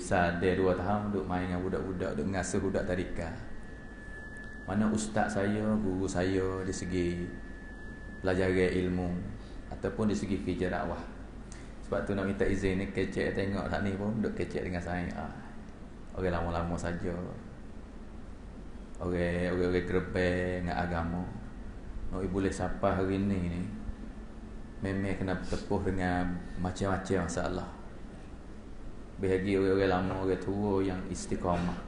besar dia 2 tahun duk main dengan budak-budak, duk ngasuh budak tadika. Mana ustaz saya, guru saya dari segi pelajaran ilmu ataupun dari segi kerja dakwah. Sebab tu nak minta izin ni, kecek tengok tak ni pun duk kecek dengan saya. Orang lama-lama saja. Orang gerbek dengan agama. Nak boleh siapa hari ni memang kena bertepuh dengan macam-macam masalah. Bagi orang-orang lama, orang tua yang istiqamah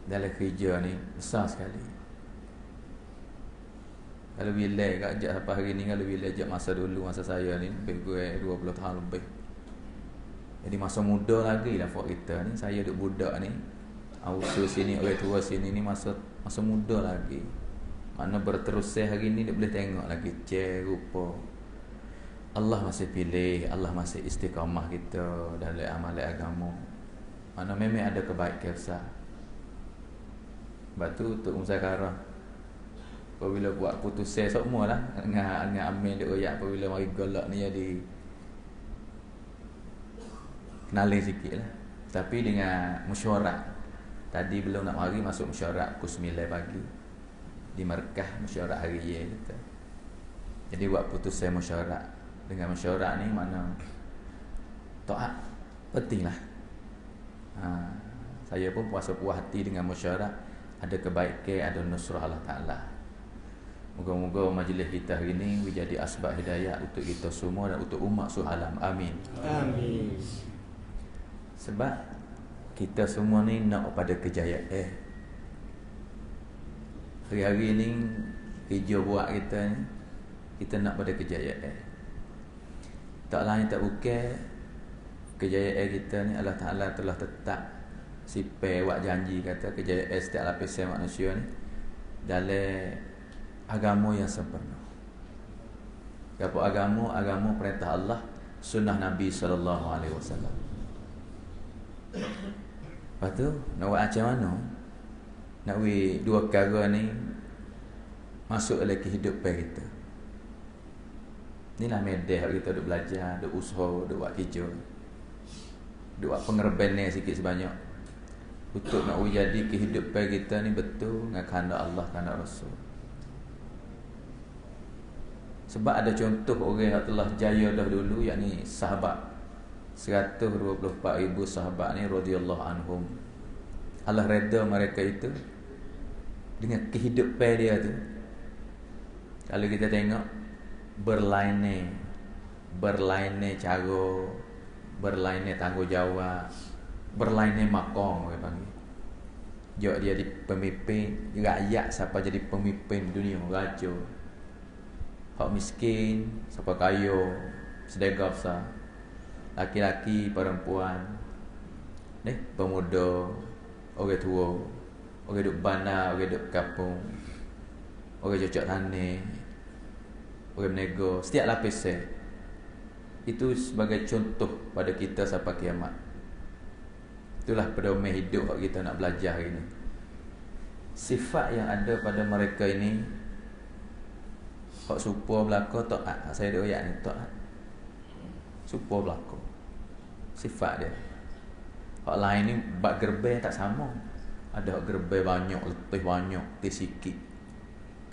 dalam kerja ni besar sekali. Kalau bila ajak sampai hari ni, kalau bila ajak masa dulu, masa saya ni lebih kurang 20 tahun lebih. Jadi masa muda lagi lah buat kita ni. Saya duk budak ni, usia sini, orang tua sini ni masa muda lagi. Mana berterus hari ni dia boleh tengok lagi rupa Allah masih pilih, Allah masih istiqamah kita dalam amalan agama. Mana memang ada kebaikan besar. Sebab tu untuk muzakarah, apabila buat putusan semua lah dengan amin duk royak, apabila mari golak ni jadi kenalin sikit lah. Tapi dengan mesyuarat. Tadi belum nak mari masuk mesyuarat pukul 9 pagi di markah mesyuarat hari ya kita. Jadi buat putusan mesyuarat. Dengan mesyuarat ni mana taat penting lah. Saya pun puasa puas hati dengan mesyuarat. Ada kebaikan, ada nusrah Allah Ta'ala. Moga-moga majlis kita hari ini menjadi asbab hidayah untuk kita semua dan untuk umat suhalam. Amin. Amin. Sebab kita semua ni nak pada kejayaan. Hari-hari ni kerja buat kita ni, kita nak pada kejayaan. Tak lain tak bukan kejayaan kita ni Allah Ta'ala telah tetap sifat buat janji, kata kejayaan setiap lapisan manusia ni dalam agama yang sempurna. Apa agama? Agama perintah Allah, sunnah Nabi SAW. Lepas tu nak buat macam mana? Nak buat dua perkara ni masuk dalam kehidupan kita. Inilah media kita duk belajar, duk usaha, duk buat kerja, duk buat pengerban sikit sebanyak untuk nak jadi kehidupan kita ni betul dengan kehendak Allah, kehendak Rasul. Sebab ada contoh orang yang telah jaya dah dulu, yakni sahabat 124,000 sahabat ni radhiyallahu anhum. Allah redha mereka itu dengan kehidupan dia tu. Kalau kita tengok berlainan cara, berlainan tanggungjawab, berlainan maqam orang panggil. Jok dia di pemimpin rakyat, siapa jadi pemimpin dunia, raja. Hak miskin, siapa kaya, sedekah besar. Laki-laki, perempuan, pemuda, orang tua, orang duduk bandar, orang duduk kampung, orang cocok tanah, orang berniaga, setiap lapisan. Itu sebagai contoh pada kita sampai kiamat. Itulah pedoman hidup yang kita nak belajar hari ini. Sifat yang ada pada mereka ini, hak supa belaka taat. Saya ada ayat ni, taat. Supa belaka. Sifat dia. Hak lain ni bab gerbel tak sama. Ada hak gerbel banyak, letih banyak, letih sikit.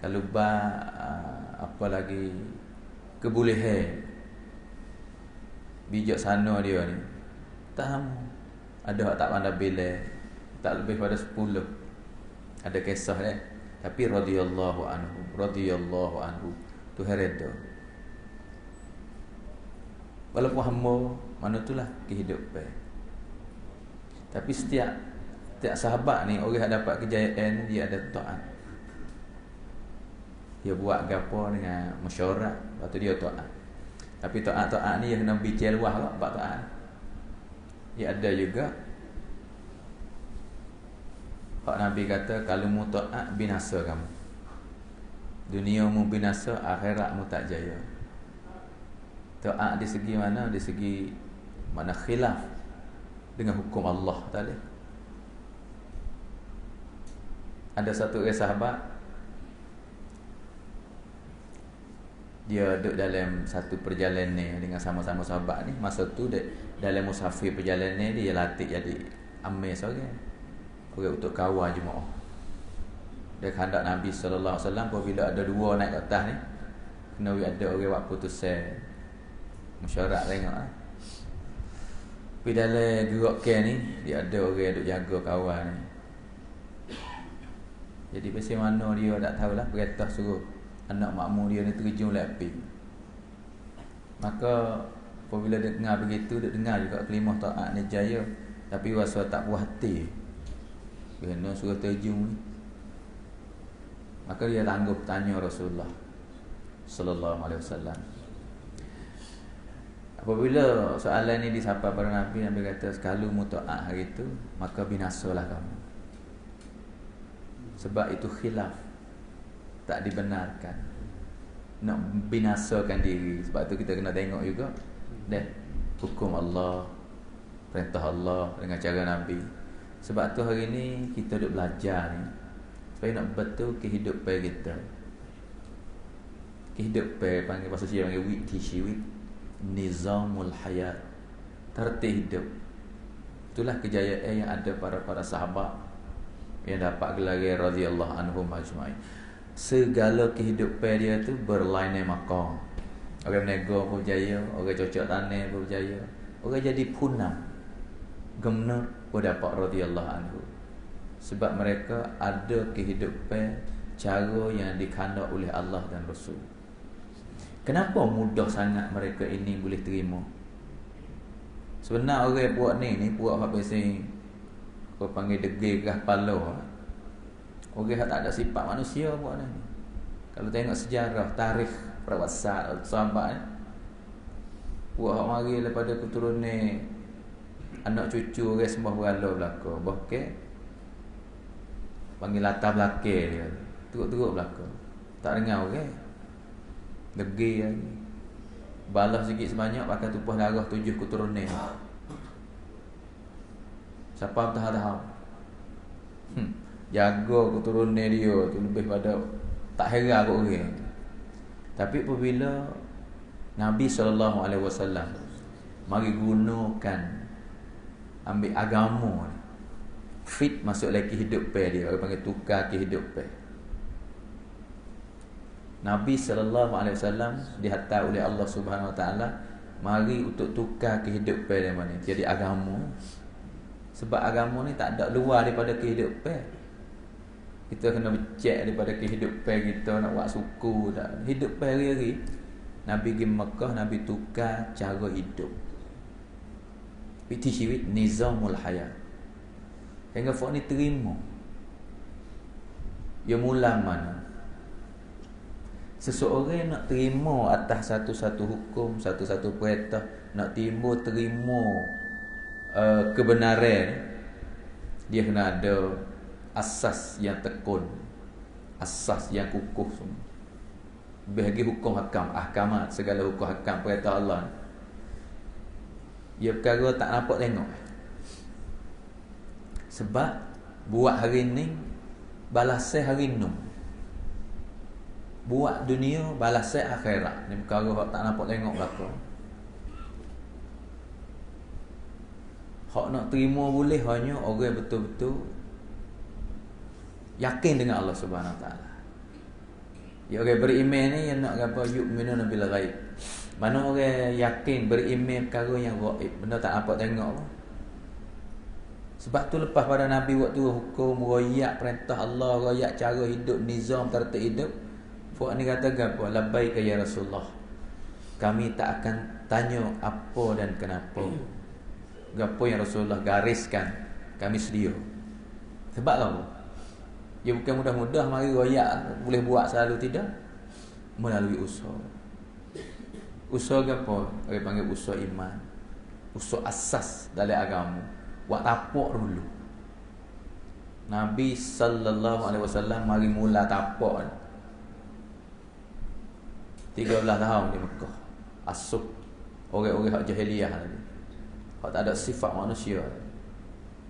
Kalau apa lagi kebolehan, bijak sana dia ni tak sama. Ada hak tak pandai bila, tak lebih pada 10. Ada kisah dia. Tapi radhiyallahu anhu Tuhan redha. Walaupun hamba mana itulah kehidupan. Tapi setiap sahabat ni, orang yang dapat kejayaan, dia ada taat. Dia buat gapo dengan mesyuarat, lepas tu dia taat. Tapi taat ni yang kena bicara luah lah, bab taat. Dia ada juga Pak Nabi kata, kalau mu taat binasa kamu. Dunia mu binasa, akhirat mu tak jaya. Taat di segi mana? Di segi mana khilaf dengan hukum Allah tadi. Ada satu orang sahabat, dia duduk dalam satu perjalanan ni dengan sama-sama sahabat ni. Masa tu dalam musafir perjalanan dia latih jadi amir seorang. Orang untuk kawal jemaah. Dia hendak Nabi sallallahu alaihi wasallam apabila ada dua naik ke atas ni, kena ada orang buat putusan mesyuarat tengok ah. Tapi dalam gerak camp ni dia ada orang duk jaga kawal ni. Jadi pasal mana dia tak tahulah, perintah suruh anak makmum dia ni terjun oleh api. Maka apabila dia dengar begitu, dia dengar juga kelimah taat ni jaya, tapi rasa tak puas hati kerana suruh terjun ni. Maka dia tangguh tanya Rasulullah sallallahu alaihi wasallam. Apabila soalan ni disapa pada Nabi, Nabi kata, "Kalau mu taat hari itu, maka binasalah kamu." Sebab itu khilaf, tak dibenarkan nak binasakan diri. Sebab tu kita kena tengok juga dah hukum Allah, perintah Allah dengan cara Nabi. Sebab tu hari ni kita duk belajar ni supaya nak betul kehidupan kita. Kehidupan panggil bahasa Cina panggil wik, nizamul hayat, tertib hidup. Itulah kejayaan yang ada para sahabat yang dapat gelar radhiyallahu anhum ajma'in. Segala kehidupan dia tu berlainan maqam. Orang berniaga pun berjaya, orang cocok tanam pun berjaya, orang jadi punam gemna pun dapat radhiyallahu anhu. Sebab mereka ada kehidupan cara yang dikandang oleh Allah dan Rasul. Kenapa mudah sangat mereka ini boleh terima? Sebenarnya orang buat ni buat apa sih? Kau panggil degil ke kepala. Orang yang tak ada sifat manusia buat ni. Kalau tengok sejarah, tarikh, perwasat sahabat ni, buat hak mari daripada keturunan anak cucu orang sembah berhala belaka. Bahkan panggil latar belakang dia, teruk-teruk belaka. Tak dengar orang. Degil lagi. Balas sikit sebanyak pakai tumpah darah 7 keturunan. Siapa tahu. Jaga keturunan dia tu lebih pada tak heran kot orang. Tapi apabila Nabi SAW mari gunakan, ambil agama ni, fit masuk lagi kehidupan dia, orang panggil tukar kehidupan. Nabi SAW dihantar oleh Allah Subhanahu Wa Taala mari untuk tukar kehidupan dia mana jadi agama. Sebab agama ni tak ada luar daripada kehidupan. Kita kena cek daripada kehidupan kita, nak buat suku tak. Hidup hari-hari. Nabi pergi Mekah, Nabi tukar cara hidup. Piti syirik nizamul hayat. Hingga fak ni terima. Ia mula mana? Seseorang nak terima atas satu-satu hukum, satu-satu perintah, nak terima kebenaran, dia kena ada asas yang tekun, asas yang kukuh semua. Bagi hukum hakam, ahkamat, segala hukum hakam perintah Allah, ia perkara tak nampak tengok. Sebab buat hari ni balasai hari ni, buat dunia balasai akhirat. Ni perkara tak nampak tengok belakang. Hak nak terima boleh hanya orang betul-betul yakin dengan Allah Subhanahu Wa Taala. Ya, orang beriman ni yang nak apa, yu'minuna bil ghaib. Mana orang yakin beriman perkara yang gaib, benda tak nampak tengok. Sebab tu lepas pada Nabi waktu hukum royak perintah Allah, royak cara hidup, nizam tertib hidup, Fuad ni kata apa? Labbaika ya Rasulullah. Kami tak akan tanya apa dan kenapa. Gapo yang Rasulullah gariskan, kami sedia. Sebab apa? Ia bukan mudah-mudah mari royak boleh buat selalu, tidak. Melalui usaha. Usaha apa? Orang panggil usaha iman. Usaha asas dalam agama. Buat tapak dulu. Nabi sallallahu alaihi wasallam mari mula tapak 13 tahun di Mekah. Asup orang-orang hak jahiliyah tadi. Hak tak ada sifat manusia.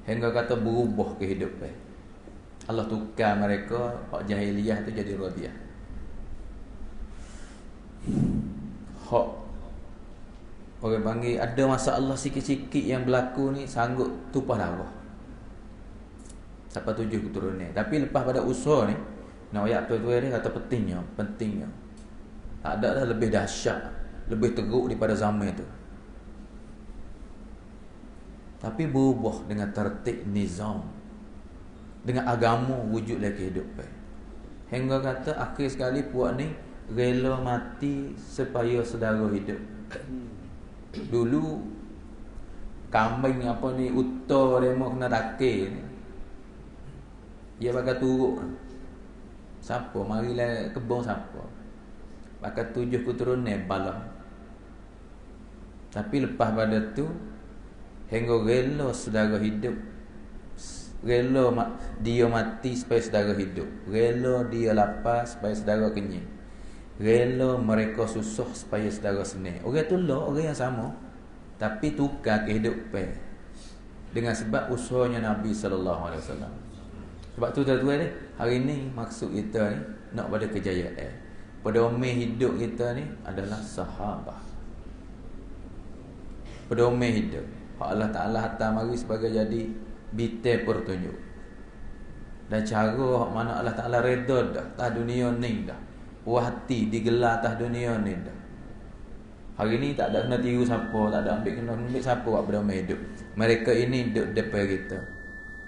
Hingga kata berubah kehidupan. Allah tukar mereka hak jahiliyah tu jadi radiah. Hak Orang panggil ada masalah sikit-sikit yang berlaku ni sanggup tumpah darah. Sampai 7 keturunan. Tapi lepas pada usaha ni, nak ayat tua-tua dia kata pentingnya. Tak ada dah lebih dahsyat, lebih teruk daripada zaman tu. Tapi berubah dengan tertib nizam, dengan agama wujud lagi kehidupan. Hingga kata akhir sekali puak ni rela mati supaya saudara hidup. Dulu kambing apa ni uta dia mau kena takir ni, dia bakal turuk. Siapa marilah kebun siapa, bakal 7 keturunan balang. Tapi lepas pada tu hingga rela saudara hidup, rela dia mati supaya saudara hidup, rela dia lapar supaya saudara kenyang, rela mereka susah supaya saudara senang. Orang tu lah orang yang sama, tapi tukar kehidupan dengan sebab usahanya Nabi sallallahu alaihi wasallam. Sebab tu tuan-tuan ni, hari ni maksud kita ni nak pada kejayaan. Pedoman hidup kita ni adalah sahabat. Pedoman hidup hak Allah Taala hantar mari sebagai jadi bintang pertunjuk. Dan cara hak mana Allah Taala redha dah atas dunia ni dah. Puas hati digelar atas dunia ni dah. Hari ni tak ada kena tiru siapa, tak ada kena ambil siapa buat pedoman hidup. Mereka ini duduk depan kita.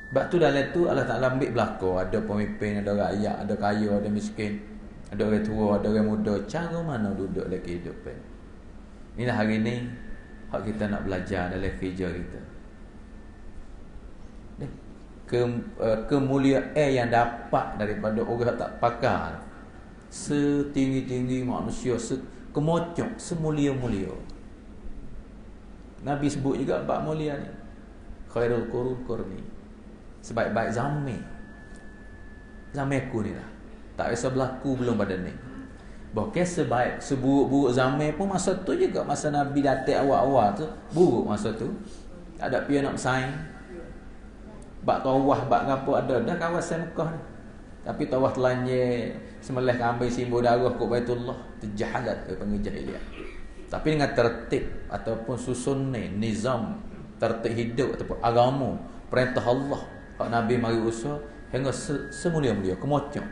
Sebab tu dalam tu Allah Ta'ala ambil belakang. Ada pemimpin, ada rakyat, ada kaya, ada miskin, ada orang tua, ada orang muda. Cara mana duduk dalam kehidupan. Inilah hari ni hak kita nak belajar dalam kerja kita. Kemuliaan yang dapat daripada orang tak pakar, setinggi-tinggi manusia, kemocok, semulia-mulia. Nabi sebut juga bab mulia ni, khairul qurun qurni, sebaik-baik zaman aku ni lah. Tak biasa berlaku belum pada ni. Bahkan seburuk-buruk zaman pun masa tu juga, masa Nabi datang awal-awal tu buruk masa tu. Tak ada pihak nak bersaing. Bak tawah, bak apa ada dah kawasan Mekah ni. Tapi tawah telanjang, sembelih kambing simbol darah kat Baitullah, terjahalat panggil jahiliah. Tapi dengan tertib ataupun susun ni, nizam, tertib hidup ataupun agama, perintah Allah, hak Nabi mari usaha hingga semulia-mulia, kemocok.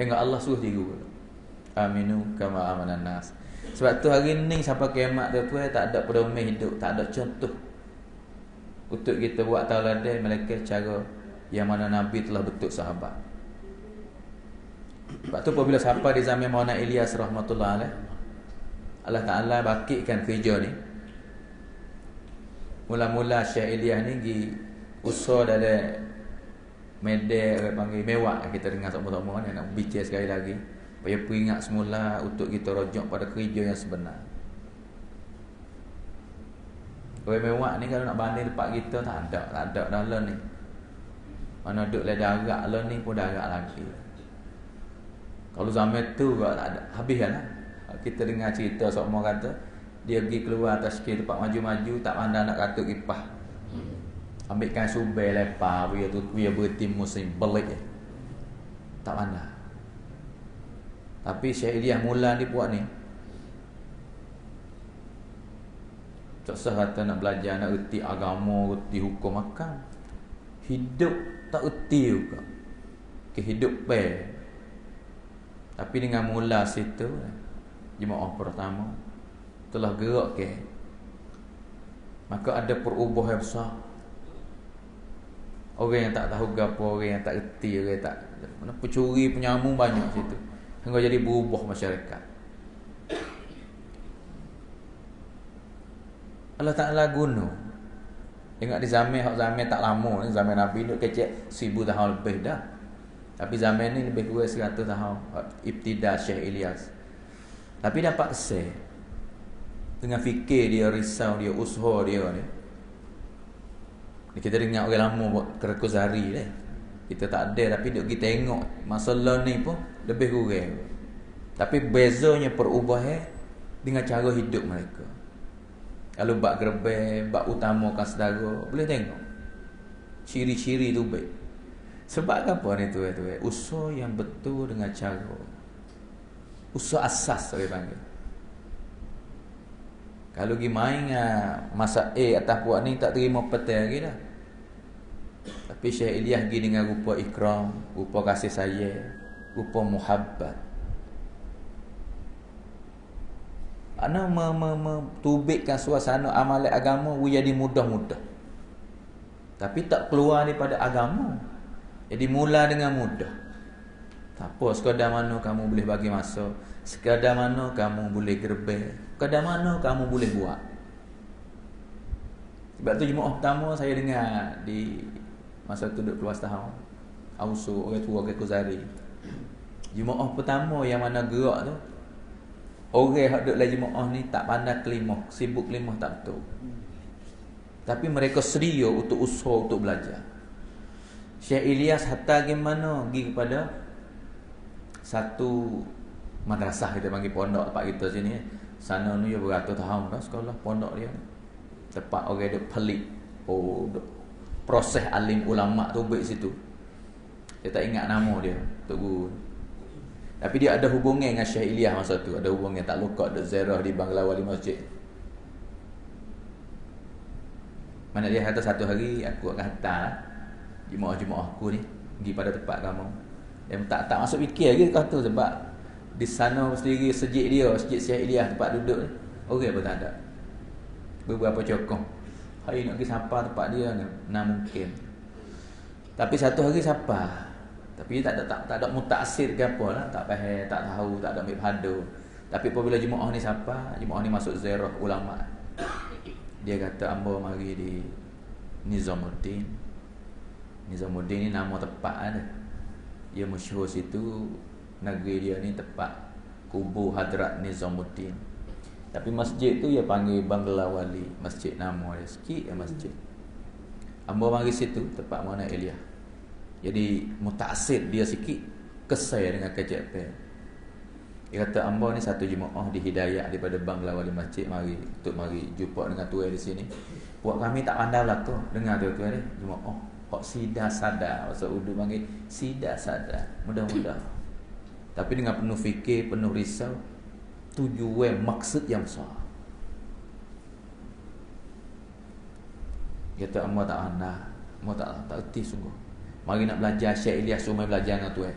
Hingga Allah suruh tiru. Aminu kama amanan nas. Sebab tu hari ni sampai kiamat tu tak ada pedoman hidup, tak ada contoh untuk kita buat tauladan melainkan cara yang mana Nabi telah bentuk sahabat. Sebab tu apabila sampai di zaman Maulana Ilyas rahmatullah alaih, Allah Ta'ala bakitkan kerja ni. Mula-mula Syekh Ilyas ni pergi usaha dalam medan orang panggil mewah. Kita dengar sama-sama ni nak bincang sekali lagi supaya peringat semula untuk kita rujuk pada kerja yang sebenar. Orang mewah ni kalau nak banding tempat kita tak ada dalam ni. Mana duduk le darat lah ni pun darat lagi. Kalau zaman tu tak ada, habis lah. Kita dengar cerita semua kata dia pergi keluar atas sikit tempat maju-maju, tak pandang nak katuk kipah. Ambilkan sumber lepas dia berhenti musim belik je. Tak pandang. Tapi Syekh Ilyas mula ni buat ni, tak sah kata nak belajar, nak erti agama, erti hukum makan. Hidup tak erti juga kehidupan. Tapi dengan mula situ, jemaah pertama telah gerak ke, maka ada perubahan besar. Orang yang tak tahu gapo, orang yang tak erti, orang yang tak mana pencuri, penyamun banyak situ. Hingga jadi berubah masyarakat. Allah Ta'ala guna. Ingat di zaman tak lama ni, zaman Nabi ni kecil 1000 tahun lebih dah. Tapi zaman ni lebih kurang 100 tahun ibtida Syekh Ilyas. Tapi dapat kesal dengan fikir dia, risau dia, usaha dia ni. Kita dengar orang lama buat Kerakus Hari ni. Kita tak ada, tapi duk kita tengok masalah ni pun lebih kurang. Tapi bezanya perubahan dengan cara hidup mereka. Kalau bak gerbang, bak utamakan saudara, boleh tengok ciri-ciri tu baik. Sebab apa ni tu? Usaha yang betul dengan cara, usaha asas orang panggil. Kalau pergi main masak atas puak ni tak terima petai lagi dah. Tapi Syekh Ilyas pergi dengan rupa ikram, rupa kasih sayang, rupa muhabbat. Ana tubikkan suasana amalan agama jadi mudah-mudah. Tapi tak keluar daripada agama. Jadi mula dengan mudah. Tak apa, sekadar mana kamu boleh bagi masa, sekadar mana kamu boleh gerbel, sekadar mana kamu boleh buat. Sebab tu Jumaat pertama saya dengar di masa tu duduk keluar setahun, Ausu, orang tua ke Kozari. Jumaat pertama yang mana gerak tu, orang yang duduk dalam Jumaat ni tak pandai kelimah, sibuk kelimah tak betul. Tapi mereka sedia untuk usaha, untuk belajar. Syekh Ilyas hatta gimana pergi kepada satu madrasah, kita panggil pondok tempat kita sini. Sana ni dia beratus tahun dah sekolah pondok dia. Tempat orang duk pelik. Proses alim ulama tu baik situ. Saya tak ingat nama dia, Tok Guru. Tapi dia ada hubungan dengan Syekh Ilyas masa tu, ada hubungan tak luka ada ziarah di Bangla Wali Masjid. Mana dia kata satu hari aku akan hantar Jumaat aku ni pergi pada tempat kamu. Dan tak masuk fikir lagi kata sebab di sana sendiri sejid dia, sejid Syekh Ilyas tempat duduk ni. Orang pun tak ada. Beberapa cokong. Hari nak pergi sapa tempat dia ni, nah mungkin. Tapi satu hari sapa. Tapi dia tak ada mutaksir ke apa lah, tak faham, tak tahu, tak ada ambil padu. Tapi apabila Jumaat ni sapa, Jumaat ni masuk ziarah ulama. Dia kata ambo mari di Nizamuddin. Nizamuddin ni nama tempat ada. Dia masyhur situ, negeri dia ni tempat kubur Hadrat Nizamuddin. Tapi masjid tu dia panggil Bangla Wali, masjid nama dia sikit ya masjid. Ambo mari situ tempat mana Ilyas. Jadi mutaksir dia sikit kesal dengan KJP. Dia kata ambo ni satu Jumaat dihidayah daripada Bangla Wali Masjid mari untuk mari jumpa dengan tuan di sini. Buat kami tak pandai lah tu dengar tuan-tuan ni Jumaat. Kok sida sadar, bahasa Urdu panggil sida sadar, mudah-mudah. Tapi dengan penuh fikir, penuh risau, tujuan maksud yang besar. Kata ambo tak pandai, ambo tak erti sungguh. Mari nak belajar Syekh Ilyas semua belajar dengan tuan.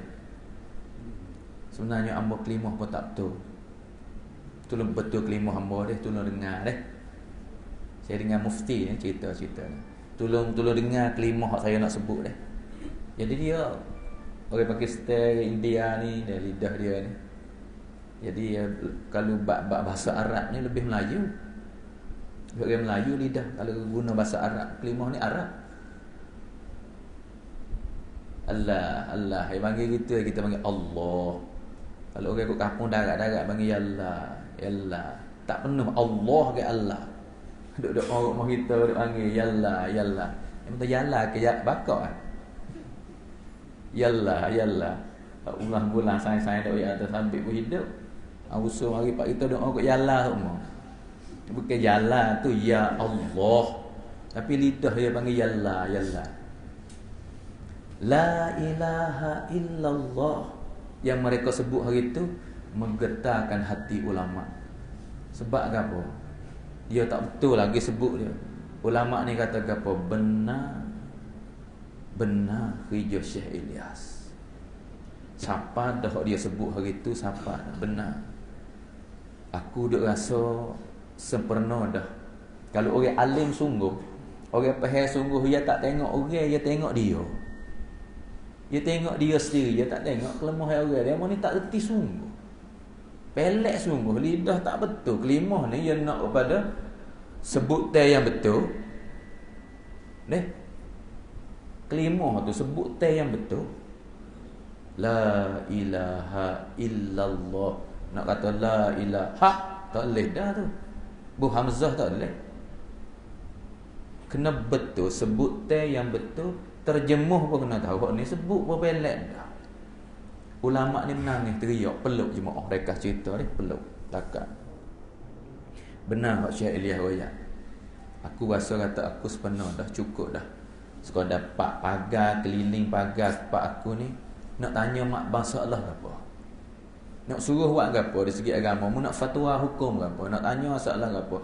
Sebenarnya ambo kelimah pun tak betul. Tolong betul kelimah ambo deh, tolong dengar deh. Saya dengar mufti ni cerita-cerita ni. Tolong dengar kelimah saya nak sebut deh. Jadi dia orang Pakistan, India ni, dia lidah dia ni. Jadi kalau bahasa Arab ni lebih Melayu. Orang Melayu lidah kalau guna bahasa Arab, kelimah ni Arab. Allah, dia panggil kita panggil Allah. Kalau orang kat kampung darat-darat panggil ya Allah. Tak penuh Allah ke Allah. Duk orang mah kita duk panggil ya Allah. Yang betul ya Allah ke ya bakar. Ya Allah. Ulang-ulang saya dak ya atas sampai hidup. Usul mari pak kita doa kat ya Allah semua. Bukan ya Allah tu ya Allah. Tapi lidah dia panggil ya Allah. La ilaha illallah. Yang mereka sebut hari itu menggetarkan hati ulama. Sebab apa? Dia tak betul lagi sebut dia. Ulama ni kata apa? Benar hijau Syekh Ilyas. Siapa dah dia sebut hari itu, siapa benar. Aku duk rasa sempurna dah. Kalau orang alim sungguh, orang faham sungguh, dia tak tengok orang, dia tengok dia. Dia tengok dia sendiri, dia tak tengok kelemahan orang. Dia ni tak reti sungguh. Pelek sungguh, lidah tak betul. Kelimah ni dia nak kepada sebutan yang betul. Kelimah tu sebutan yang betul. La ilaha illallah. Nak kata la ilaha tak boleh dah tu. Bu hamzah tak boleh. Kena betul sebutan yang betul. Terjemuh pun kena tahu. Ni sebut pun pelek dah. Ulama ni menangis teriak, peluk jemaah mereka cerita ni, peluk takkan. Benar hak Syekh Ilyas royak. Aku rasa kata aku sepenuh dah cukup dah. Sekadar pak pagar keliling pagar pak aku ni nak tanya mak bangsa Allah apa. Nak suruh buat gapo dari segi agama, mu nak fatwa hukum gapo, nak tanya masalah gapo.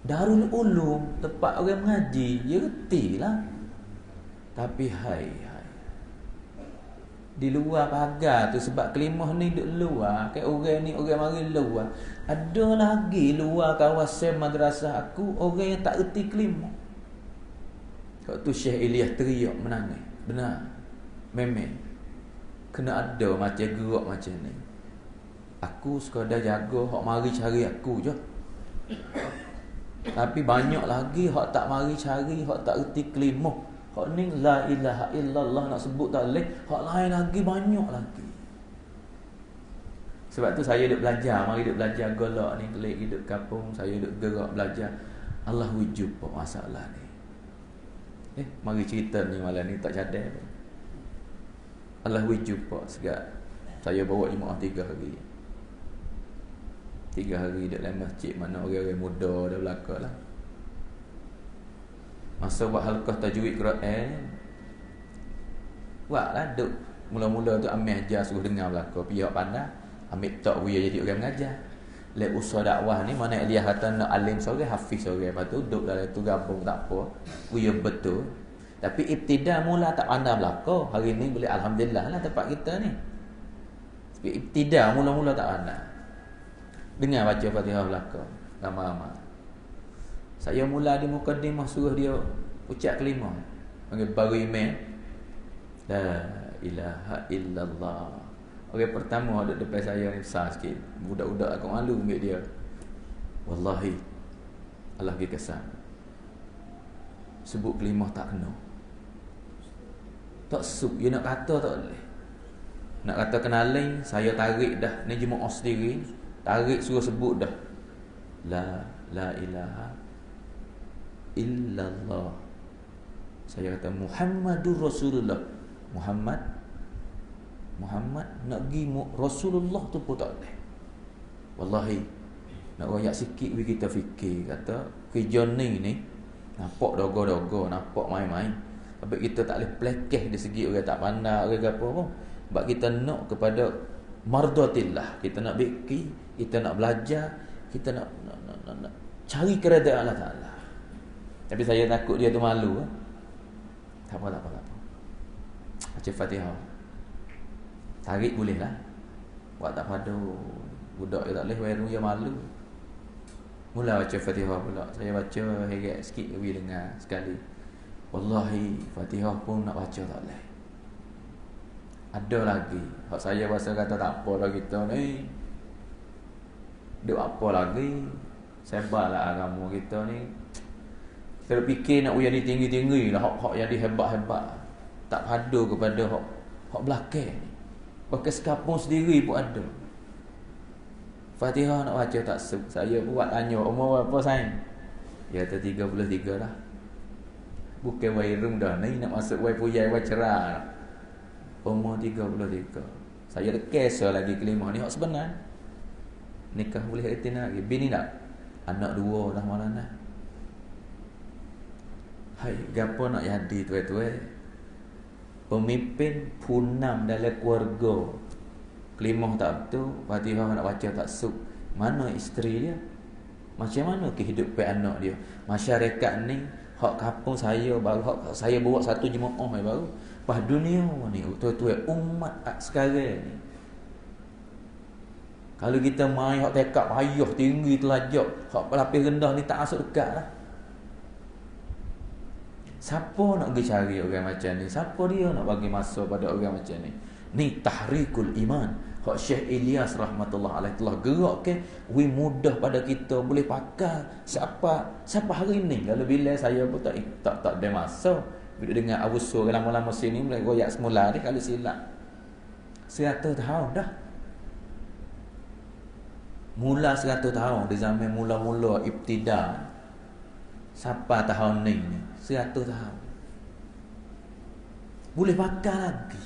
Darul Ulum, tempat orang mengaji, dia retilah. Tapi hai di luar pagar tu, sebab kelimah ni duduk luar, ke orang ni orang mari luar. Ada lagi luar kawasan madrasah aku orang yang tak reti kelimah. Waktu tu Syekh Ilyas teriak menangis. Benar. Memang kena ada macam gerak macam ni. Aku sekadar jaga hak mari cari aku je. Tapi banyak lagi hak tak mari cari, hak tak reti kelimah. Hak ni la ilaha illallah nak sebut tak boleh. Hak lain lagi banyak lagi. Sebab tu saya duk belajar, mari duk belajar golak ni, kelik hidup kampung, saya duk gerak belajar. Allah wujud apa masalah ni. Mari cerita ni malam ni tak cadar. Allah wujud pak segak. Saya bawa jemaah 3 hari. 3 hari dekat dalam masjid, mana orang-orang muda dah belakang lah. Masa buat halqah tajwid Quran, buatlah duk. Mula-mula tu ambil ajar suruh dengar belakang, pihak pandai, ambil tak buya jadi orang mengajar. Lek usaha dakwah ni mana Ilyas kata nak alim seorang, hafiz seorang, lepas tu duduk dalam tu gabung tak apa. Buya betul. Tapi ibtida mula tak pandai belakang. Hari ni boleh alhamdulillah lah tempat kita ni. Tapi ibtida mula-mula tak pandai. Dengar baca Fatihah belakang ramai-ramai. Saya mula di mukadimah suruh dia ucap kelima. Panggil baru imam. La ilaha illallah. Orang pertama ada depan saya ni besar sikit. Budak-budak aku malu ambil dia. Wallahi Allah pergi kesan. Sebut kelima tak kena. Tak sub, dia nak kata tak boleh. Nak kata kenalin, saya tarik dah. Ni jemaah sendiri, tarik suruh sebut dah. La ilaha illallah. Saya kata Muhammadur Rasulullah. Muhammad nak pergi Rasulullah tu pun tak boleh. Wallahi nak royak sikit kita fikir, kata kerja ni nampak dogo-dogo, nampak main-main. Sebab kita tak boleh pelekeh dari segi orang tak pandai, orang apa pun. Sebab kita nak kepada mardatillah, kita nak beki, kita nak belajar, kita nak cari keredaan Allah Ta'ala. Tapi saya takut dia tu malu. Tak apa. Baca Fatihah. Tarik boleh lah. Buat tak padu. Budak dia tak boleh, baru dia malu. Mula baca Fatihah pula. Saya baca heret sikit, lebih dengar sekali. Wallahi Fatihah pun nak baca tak boleh. Ada lagi hak saya rasa kata tak apa dah kita ni. Duk apa lagi? Sebarlah agama kita ni. Kita fikir nak jadi tinggi-tinggi lah, hak jadi hebat-hebat. Tak padu kepada hak belakang ni. Pakai sekapung sendiri pun ada. Fatihah nak baca tak sub. Saya buat tanya umur berapa sayang? Ya kata 33 lah. Bukan wairung dah ni, nak masuk wai puyai wai cerah. Umur 33. Saya ada kisah lagi kelima ni hak sebenar. Nikah boleh retina lagi. Bini tak? Anak 2 dah malah dah. Hai, gapo nak jadi tuan-tuan? Pemimpin punam dalam keluarga. Kelimah tak betul, Fatihah nak baca tak sub. Mana isteri dia? Macam mana kehidupan anak dia? Masyarakat ni, hak kampung saya baru, hak saya bawa satu jemaah baru. Pas dunia ni, tuan-tuan, umat sekarang ni. Kalau kita main hak tekak payah tinggi telajak, hak lapis rendah ni tak masuk dekat lah. Siapa nak pergi cari orang macam ni? Siapa dia nak bagi masa pada orang macam ni? Ni tahrikul iman. Hak Syekh Ilyas rahmatullah alaih telah gerak ke, mudah pada kita boleh pakai siapa hari ni. Kalau bila saya pun tak ada masa. Bila dengar Abu Sur lama-lama sini mulai goyak semula ni kalau silap. 100 tahun dah. Mula 100 tahun di zaman mula-mula ibtida. Siapa tahun ni 100 tahun. Boleh pakai lagi.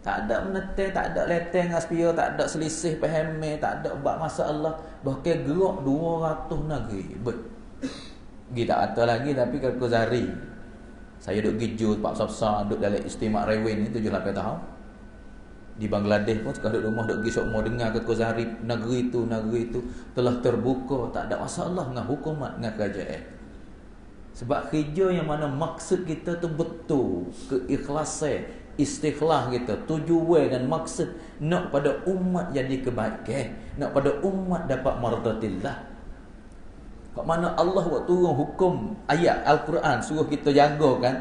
Tak ada menetek, tak ada leteng aspia, tak ada selisih pahame, tak ada buat masalah. Bahkan gerak 200 negeri. Pergi tak kata lagi, tapi kalau Zari, saya duduk giju Pak Sabsa, duduk dalam istimewa Rewin ni 7-8 tahun. Di Bangladesh pun sekarang duduk rumah, duduk pergi semua dengar kata Zarif, negeri itu telah terbuka, tak ada masalah dengan hukumat, dengan kerajaan. Sebab kerja yang mana maksud kita tu betul, keikhlasan, istighlah kita, tujuan dan maksud nak pada umat jadi kebaikan, nak pada umat dapat mardatillah. Kat mana Allah buat turun hukum ayat Al-Quran suruh kita jaga kan,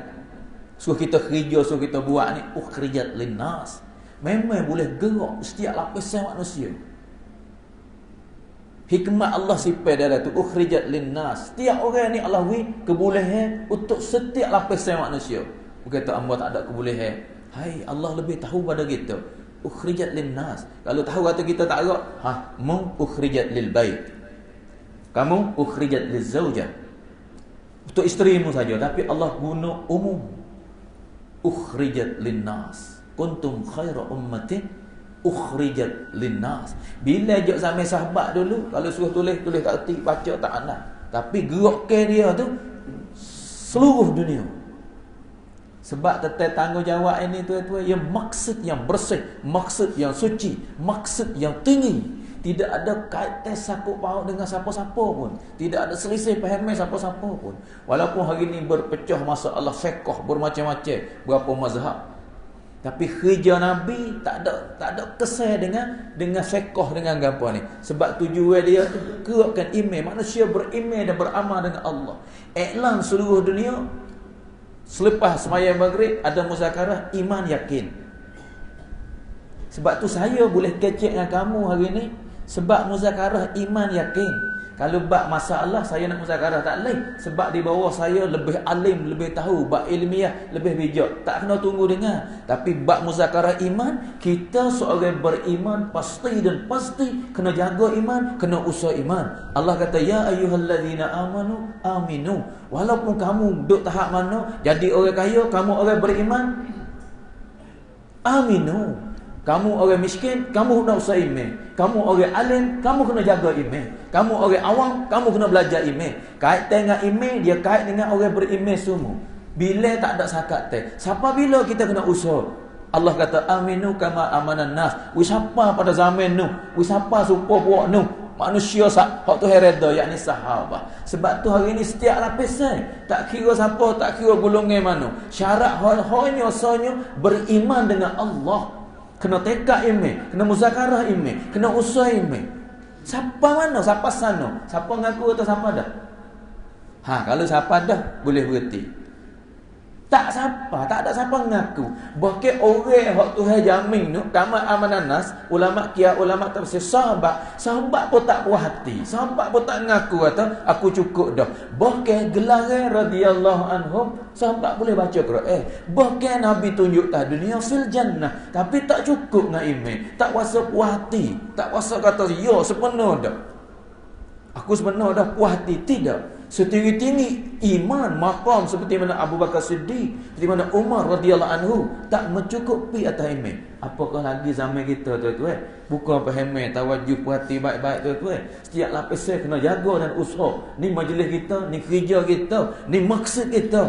suruh kita kerja, suruh kita buat ni, ukhrijat linnas. Memang boleh gerak setiap lapisan manusia. Hikmat Allah sifat dia tu ukhrijat linnas. Setiap orang ni Allah beri kebolehan untuk setiap lapisan manusia. Bukan tak hamba tak ada kebolehan. Hai, Allah lebih tahu pada kita. Ukhrijat linnas. Kalau tahu kata kita tak ada, mu ukhrijat lil bait. Kamu ukhrijat lizaujah. Untuk isterimu saja, tapi Allah guna umum. Ukhrijat linnas. Kuntum khaira ummatin ukhrijat linnas. Bila ajak zaman sahabat dulu, kalau suruh tulis tak erti, baca tak andal. Tapi gerakkan dia tu seluruh dunia. Sebab tentang tanggungjawab ini tuan-tuan, yang maksud yang bersih, maksud yang suci, maksud yang tinggi. Tidak ada kaitan sakut paut dengan siapa-siapa pun. Tidak ada selisih faham siapa-siapa pun. Walaupun hari ini berpecah masalah fiqh bermacam-macam, berapa mazhab. Tapi kerja Nabi tak ada kesan dengan fiqh dengan apa ni. Sebab tujuan dia tu kuatkan iman, manusia beriman dan beramal dengan Allah. Iklan seluruh dunia selepas sembahyang maghrib ada muzakarah iman yakin. Sebab tu saya boleh kecek dengan kamu hari ni sebab muzakarah iman yakin. Kalau bab masalah saya nak muzakarah tak boleh, sebab di bawah saya lebih alim, lebih tahu, bab ilmiah lebih bijak. Tak kena tunggu dengar. Tapi bab muzakarah iman, kita seorang beriman pasti dan pasti kena jaga iman, kena usaha iman. Allah kata ya ayyuhallazina amanu aminu. Walaupun kamu duduk tahap mana, jadi orang kaya, kamu orang beriman, aminu. Kamu orang miskin, kamu kena usaha iman. Kamu orang alim, kamu kena jaga iman. Kamu orang awam, kamu kena belajar iman. Kait dengan iman, dia kait dengan orang beriman semua. Bila tak ada sakat teh, siapa bila kita kena usaha? Allah kata aminu kama amanan nas. Wisapa pada zaman Nuh, wisapa supaya buat Nuh. Manusia hak tu hereda, yakni sahabat. Sebab tu hari ni setiap lapisan, tak kira siapa, tak kira golongan mana, syarat hanya usahanya beriman dengan Allah. Kena tekad iman, kena muzakarah iman, kena usaha iman. Siapa mana, siapa sana, siapa ngaku atau siapa dah? Kalau siapa dah boleh berhenti. Tak siapa, tak ada siapa ngaku. Bahkan orang hak Tuhan jamin tu, kama amanan nas, ulama kia, ulama tafsir, sahabat pun tak puas hati. Sahabat pun tak ngaku atau aku cukup dah. Bahkan gelaran radhiyallahu anhum, sahabat boleh baca Quran. Bahkan Nabi tunjuk tak dunia fil jannah, tapi tak cukup dengan iman. Tak kuasa puas hati, tak kuasa kata ya sepenuh dah. Aku sebenar dah puas hati. Tidak. Setinggi-tinggi iman maqam seperti mana Abu Bakar Siddiq, seperti mana Umar radhiyallahu anhu, tak mencukupi atas iman. Apakah lagi zaman kita tuan-tuan? Bukan faham tawajuh puas hati baik-baik tuan-tuan. Setiap lapisan kena jaga dan usaha. Ni majlis kita, ni kerja kita, ni maksud kita.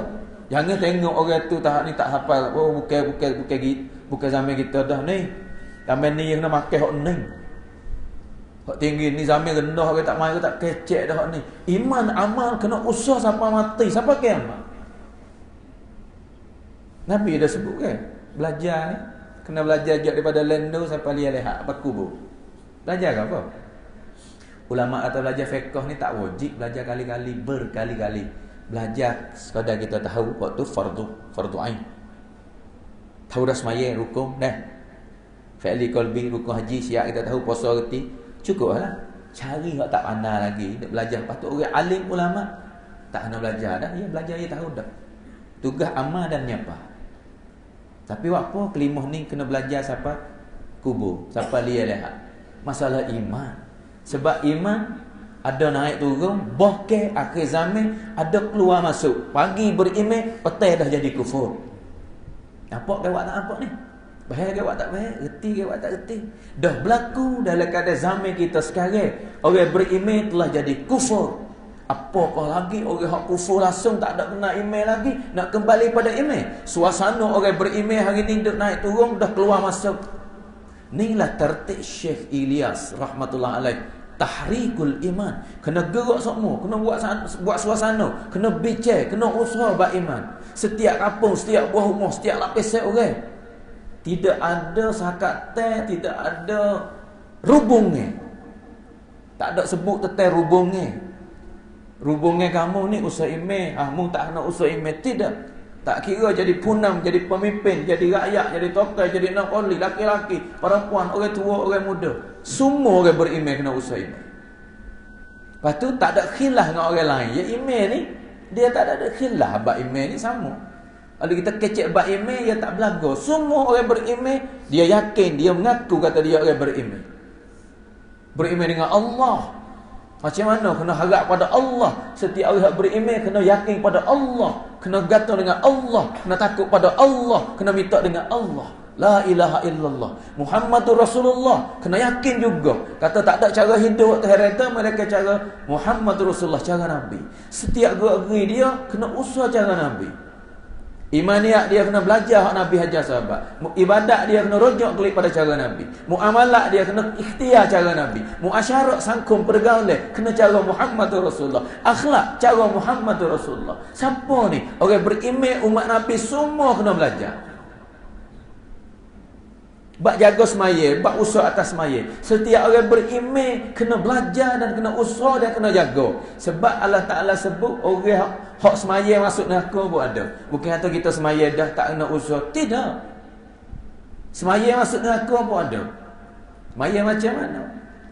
Jangan tengok orang tu tahap ni tak hafal. Oh bukan zaman kita dah ni. Zaman ni yang nak makan hak ni. Hak tinggi ni zaman rendah ke tak main ke tak kecek dah hak ni. Iman amal kena usaha sampai mati, sampai kiamat. Nabi dah sebut kan, belajar ni kena belajar daripada lendo sampai lihat apa kubur. Belajar ke apa? Ulama kata belajar fiqh ni tak wajib belajar kali-kali, berkali-kali. Belajar sekadar kita tahu waktu fardu ain. Tahu dah sembahyang rukun dah. Fi'li qalbi rukun haji siap kita tahu, puasa reti. Cukuplah. Cari hak tak pandai lagi, nak belajar. Patut orang alim ulama tak kena belajar dah. Ya belajar dia tahu dah. Tugas amal dan nyapa. Tapi apa kelimah ni kena belajar siapa? Kubur. Siapa lihat. Masalah iman. Sebab iman ada naik turun, bahkan akhir zaman ada keluar masuk. Pagi beriman, petang dah jadi kufur. Apa ke awak tak apa ni? Bahaya ke awak tak bahaya? Reti ke awak tak reti? Dah berlaku dalam keadaan zaman kita sekarang. Orang beriman telah jadi kufur. Apakah lagi orang hak kufur langsung tak ada kena iman lagi, nak kembali pada iman. Suasana orang beriman hari ni duk naik turun, dah keluar masuk. Inilah tertib Syekh Ilyas rahmatullah alaih. Tahrikul iman. Kena gerak semua, kena buat suasana, kena bincang, kena usaha bak iman. Setiap kampung, setiap buah rumah, setiap lapisan orang. Tidak ada sakat teh, tidak ada rubungnya. Tak ada sebut tentang rubungnya. Rubungnya kamu ni usaha imeh, kamu tak kena usaha imeh, tidak. Tak kira jadi punam, jadi pemimpin, jadi rakyat, jadi tokai, jadi nakoli, laki-laki, perempuan, orang tua, orang muda. Semua orang berimej kena usaha imej. Lepas tu tak ada khilaf dengan orang lain. Ya imej ni, dia tak ada khilaf. Bak imej ni sama. Kalau kita kecek bak imej, dia tak belaga. Semua orang berimej, dia yakin, dia mengaku kata dia orang berimej. Berimej dengan Allah. Macam mana? Kena harap pada Allah. Setiap orang berimej kena yakin pada Allah. Kena gantung dengan Allah. Kena takut pada Allah. Kena minta dengan Allah. La ilaha illallah Muhammadur Rasulullah. Kena yakin juga. Kata tak ada cara hidup terhadap mereka cara Muhammadur Rasulullah, cara Nabi. Setiap gerak-geri dia kena usaha cara Nabi. Imaniat dia kena belajar hak Nabi hajar sahabat. Ibadat dia kena rujuk kelik pada cara Nabi. Muamalat dia kena ikhtiar cara Nabi. Muasyarat sangkum pergaulan kena cara Muhammadur Rasulullah. Akhlak cara Muhammadur Rasulullah. Siapa ni? Orang berimej umat Nabi semua kena belajar. Bak jaga semaya, bak usaha atas semaya. Setiap orang berimej kena belajar dan kena usaha dan kena jaga. Sebab Allah Ta'ala sebut orang hak semaya masuk neraka pun ada. Bukan kata kita semaya dah tak kena usaha. Tidak. Semaya masuk neraka pun ada. Semaya macam mana?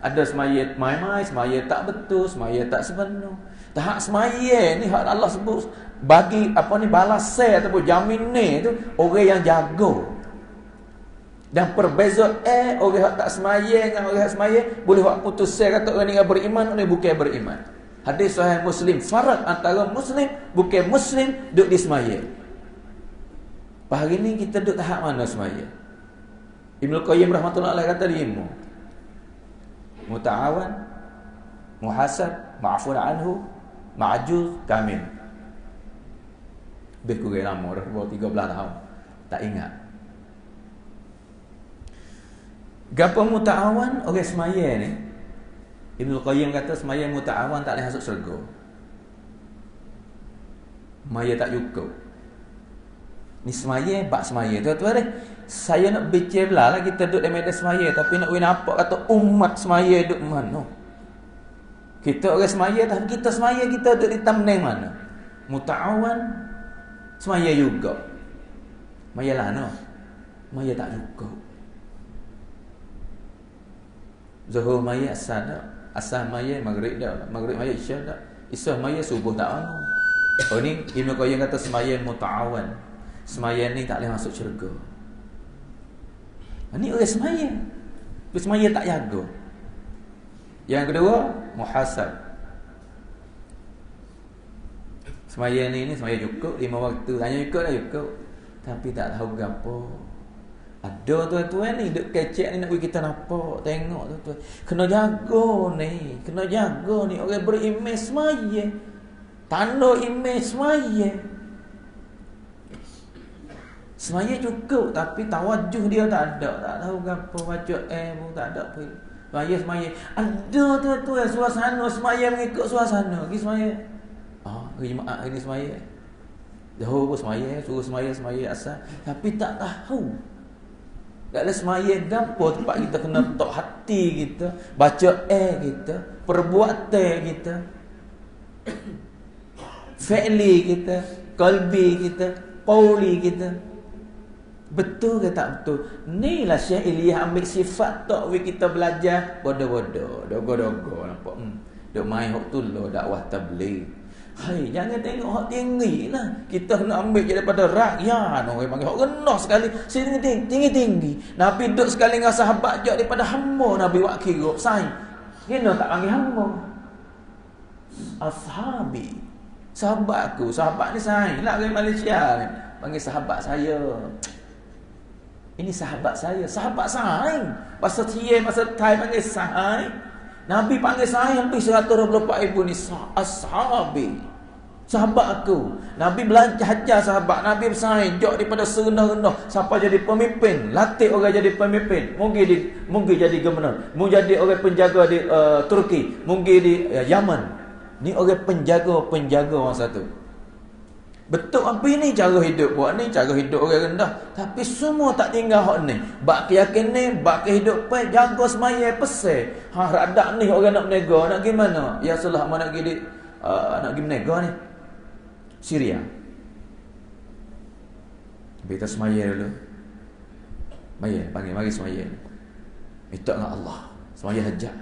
Ada semaya mai-mai, semaya tak betul, semaya tak sebenar. Tahap semaya ni hak Allah sebut bagi apa ni balasan ataupun jaminan tu orang yang jaga. Dan perbezaan orang yang tak semaya dengan orang yang semaya boleh buat putus saya kata orang ni beriman, orang ni bukan beriman. Hadis sahih Muslim, farak antara muslim bukan muslim duduk di semaya. Hari ni kita duduk tahap mana semaya? Ibnu Qayyim rahmatullah alaih kata 5. Muta'awan, muhasab, ma'afun anhu, ma'ajuz, kamil. Lebih kurang lama, dah 13 tahun. Tak ingat. Gapa muta'awan orang semaya ni? Ibnu Qayyim kata semaya muta'awan tak boleh masuk syurga. Semaya tak cukup. Ni semaya bak semaya. Tuan-tuan saya nak bincang lah kita duduk di medan semaya tapi nak nampak kata umat semaya duduk mana. Kita orang semaya tapi kita semaya kita duduk di tamneng mana? Muta'awan semaya juga. Semaya lah no. Semaya tak cukup. Zuhur maya asar tak? Asar maya maghrib tak? Maghrib maya isya tak? Isya maya subuh tak? Oh ni Ibnu Qayyim kata semaya muta'awan. Semaya ni tak boleh masuk syurga. Ini orang semaya. Semaya tak jaga. Yang kedua, muhasab. Semaya ni semaya cukup 5 waktu. Hanya cukup dah cukup. Tapi tak tahu gapo. Ada tuan-tuan ni duk kecek ni nak bagi kita nampak, tengok tuan-tuan. Kena jaga ni, kena jaga ni orang berimej semaya. Tanda imej semaya. Semaya cukup tapi tawajuh dia tak ada. Tak tahu gapo baca pun tak ada pun. Semaya. Ada tuan-tuan suasana semaya mengikut suasana. Pergi semaya. Hari Jumaat hari ni semaya. Jauh pun semaya, suruh semaya asal. Tapi tak tahu. Tak ada semaya gapo tempat kita kena letak hati kita, baca kita, perbuatan kita, fi'li kita, qalbi kita, qauli kita. Betul ke tak betul? Inilah Syekh Ilyas ambil sifat tak kita belajar bodoh-bodoh, dogo-dogo nampak. Dok main hok tulo dakwah tabligh. Hai, jangan tengok hak tinggi lah. Kita kena ambil je daripada rakyat. Orang panggil hak rendah sekali. Sini tinggi-tinggi. Nabi duduk sekali dengan sahabat je daripada hamba. Nabi buat kira saing. Kena tak panggil hamba. Ashabi. Sahabat aku. Sahabat ni saing. Lah orang Malaysia ni. Panggil sahabat saya. Ini sahabat saya. Sahabat saing. Pasal Thai, pasal Thai panggil saing. Nabi panggil saya hampir 124,000 ni ashabi. Sahabat aku. Nabi belajar sahabat. Nabi bersaing jauh daripada serendah-rendah sampai jadi pemimpin. Latih orang jadi pemimpin. Mungkin jadi gubernur. Mungkin jadi orang penjaga di Turki. Mungkin di Yaman. Ni orang penjaga masa tu. Betul apa ini cara hidup buat ni, cara hidup orang rendah. Tapi semua tak tinggal hak ni. Bak keyakinan ni, bak kehidupan, jaga semaya pesel. Radak ni orang nak menega, nak gimana? Ya salah mana nak pergi nak pergi menega ni. Syria. Kita semaya dulu. Panggil mari semaya. Minta dengan Allah. Semaya hajat.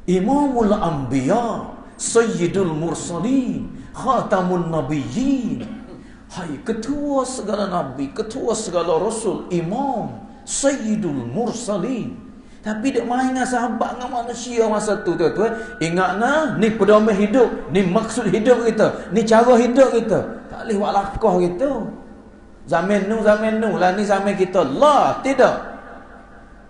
Imamul Anbiya, Sayyidul Mursalin, Khatamun Nabiyyin. Hai ketua segala nabi, ketua segala rasul, imam, Sayyidul Mursalin. Tapi dia main dengan sahabat dengan manusia masa tu tuan-tuan. Ingatlah ni pedoman hidup, ni maksud hidup kita, ni cara hidup kita. Tak boleh buat lakah gitu. Zaman nu lah ni zaman kita. Lah tidak.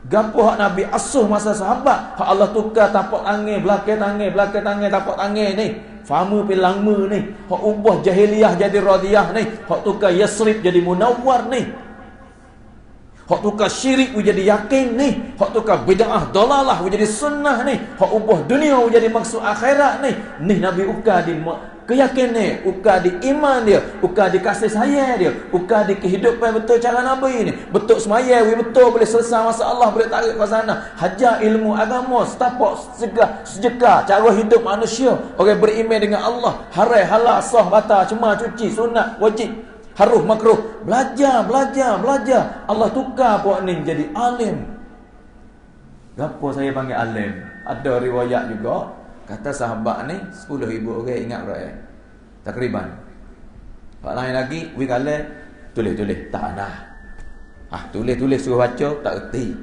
Gapo hak Nabi asuh masa sahabat, hak Allah tukar tapak tangan, belakang tangan, tapak tangan ni. Faham pi lama ni. Hak ubah jahiliyah jadi radiyah ni. Hak tukar Yasrib jadi Munawwar ni. Hak tukar syirik jadi yakin ni. Hak tukar bid'ah dalalah jadi sunnah ni. Hak ubah dunia jadi maksud akhirat ni. Ni Nabi ukar di keyakinan ni, ukar di iman dia, ukar di kasih sayang dia, ukar di kehidupan betul cara Nabi ni. Betul semaya, betul boleh selesai masa Allah, boleh tarik ke sana. Hajar ilmu agama, setapak sejeka cara hidup manusia. Orang beriman dengan Allah, harai halal sah batal, cemar cuci, sunat wajib, haruh makruh. Belajar. Allah tukar puak ni jadi alim. Gapo saya panggil alim? Ada riwayat juga. Kata sahabat ni 10,000 orang ingat rakyat. Takriban. Pak lain lagi, we kala tulis tak ada. Tulis suruh baca tak erti.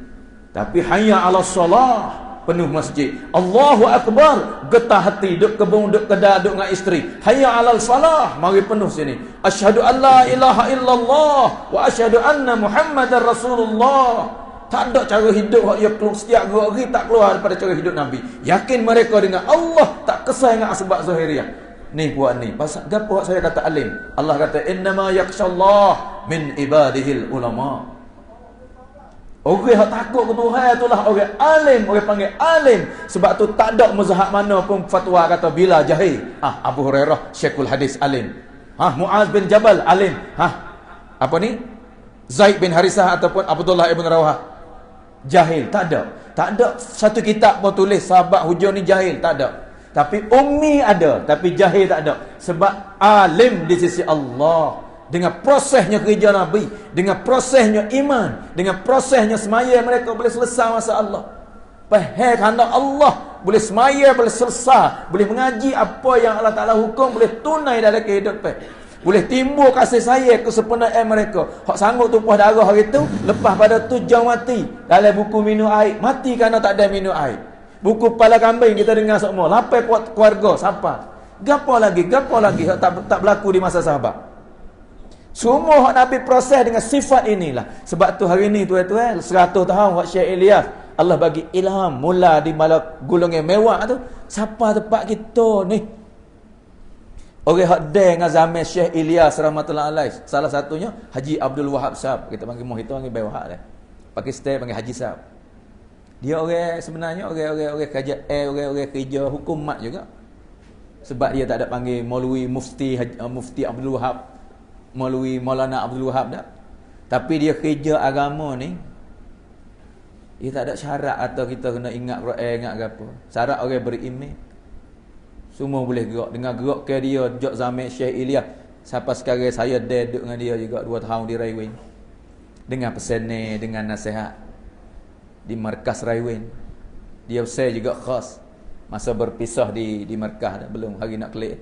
Tapi hayya 'ala solah, penuh masjid. Allahu akbar, getah hati duk kebun duk kedai duk dengan isteri. Hayya 'alal salah, mari penuh sini. Asyhadu an la ilaha illallah wa asyhadu anna Muhammadar Rasulullah. Tak ada cara hidup yang keluar setiap hari tak keluar daripada cara hidup Nabi. Yakin mereka dengan Allah, tak kesal dengan asbab zahiriyah. Ni buat ni. Pasal gapo saya kata alim. Allah kata innama yakhshallah min ibadihil ulama. Orang yang takut ke Tuhan itulah orang alim, orang panggil alim. Sebab tu tak ada mazhab mana pun fatwa kata bila jahil. Abu Hurairah Syekhul Hadis alim. Muaz bin Jabal alim. Apa ni? Zaid bin Harisah ataupun Abdullah ibn Rawahah jahil. Tak ada satu kitab pun tulis sahabat hujur ni jahil. Tak ada. Tapi ummi ada, tapi jahil tak ada. Sebab alim di sisi Allah. Dengan prosesnya kerja Nabi, dengan prosesnya iman, dengan prosesnya semaya mereka boleh selesai masa Allah. Faham kerana Allah boleh semaya, boleh selesai, boleh mengaji apa yang Allah Ta'ala hukum, boleh tunai dalam kehidupan. Boleh timbul kasih sayang kesempurnaan mereka. Hak sanggup tumpah darah hari tu, lepas pada tu jauh mati. Dalam buku minum air, mati kerana tak ada minum air. Buku kepala kambing kita dengar semua, lapai kuat keluarga siapa? Gapo lagi hak tak berlaku di masa sahabat. Semua hak Nabi proses dengan sifat inilah. Sebab tu hari ni tuan-tuan 100 tahun hak Syekh Ilyas Allah bagi ilham mula di malam golongan mewah tu. Siapa tempat kita ni? Orang hak dengan zaman Syekh Ilyas rahmatullah alaih. Salah satunya Haji Abdul Wahab Sahab. Kita panggil Mohito, panggil Bay Wahab dah. Pakistan panggil Haji Sahab. Dia orang sebenarnya orang kerja orang kerja hukumat juga. Sebab dia tak ada panggil Maulwi Mufti Abdul Wahab, Maulwi Maulana Abdul Wahab dah. Tapi dia kerja agama ni dia tak ada syarat atau kita kena ingat Quran, ingat apa. Syarat orang beriman. Semua boleh gerak. Dengan gerak ke dia jok zaman Syekh Ilyas. Sampai sekarang saya duduk dengan dia juga 2 tahun di Raiwin. Dengan pesanan, dengan nasihat. Di markas Raiwin. Dia saya juga khas. Masa berpisah di markas. Belum hari nak kelik.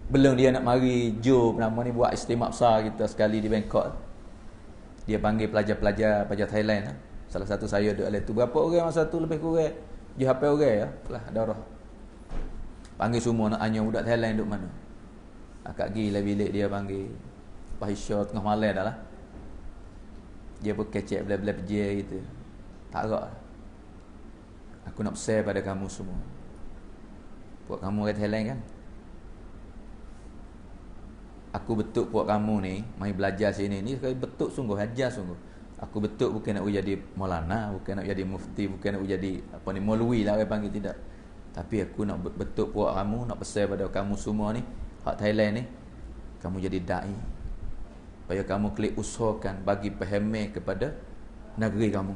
Belum dia nak mari Joe nama ni buat istimak besar kita sekali di Bangkok. Dia panggil pelajar-pelajar Thailand. Salah satu saya duduk oleh tu. Berapa orang masa tu lebih kurang? Dia hafal orang ya. Lah darah. Panggil semua nak tanya budak Thailand duduk mana. Akak pergi lah bilik dia panggil. Pahisya tengah malam dah lah. Dia pun kecek bela-bela pejir gitu. Tak agak. Aku nak share pada kamu semua. Buat kamu orang Thailand kan. Aku betul buat kamu ni, mai belajar sini ni betul sungguh, ajar sungguh. Aku betul bukan nak jadi maulana, bukan nak jadi mufti, bukan nak jadi apa ni maulwi lah orang panggil, tidak. Tapi aku nak betul buat kamu, nak pesan pada kamu semua ni, hak Thailand ni, kamu jadi dai. Supaya kamu klik usahakan bagi pahami kepada negeri kamu.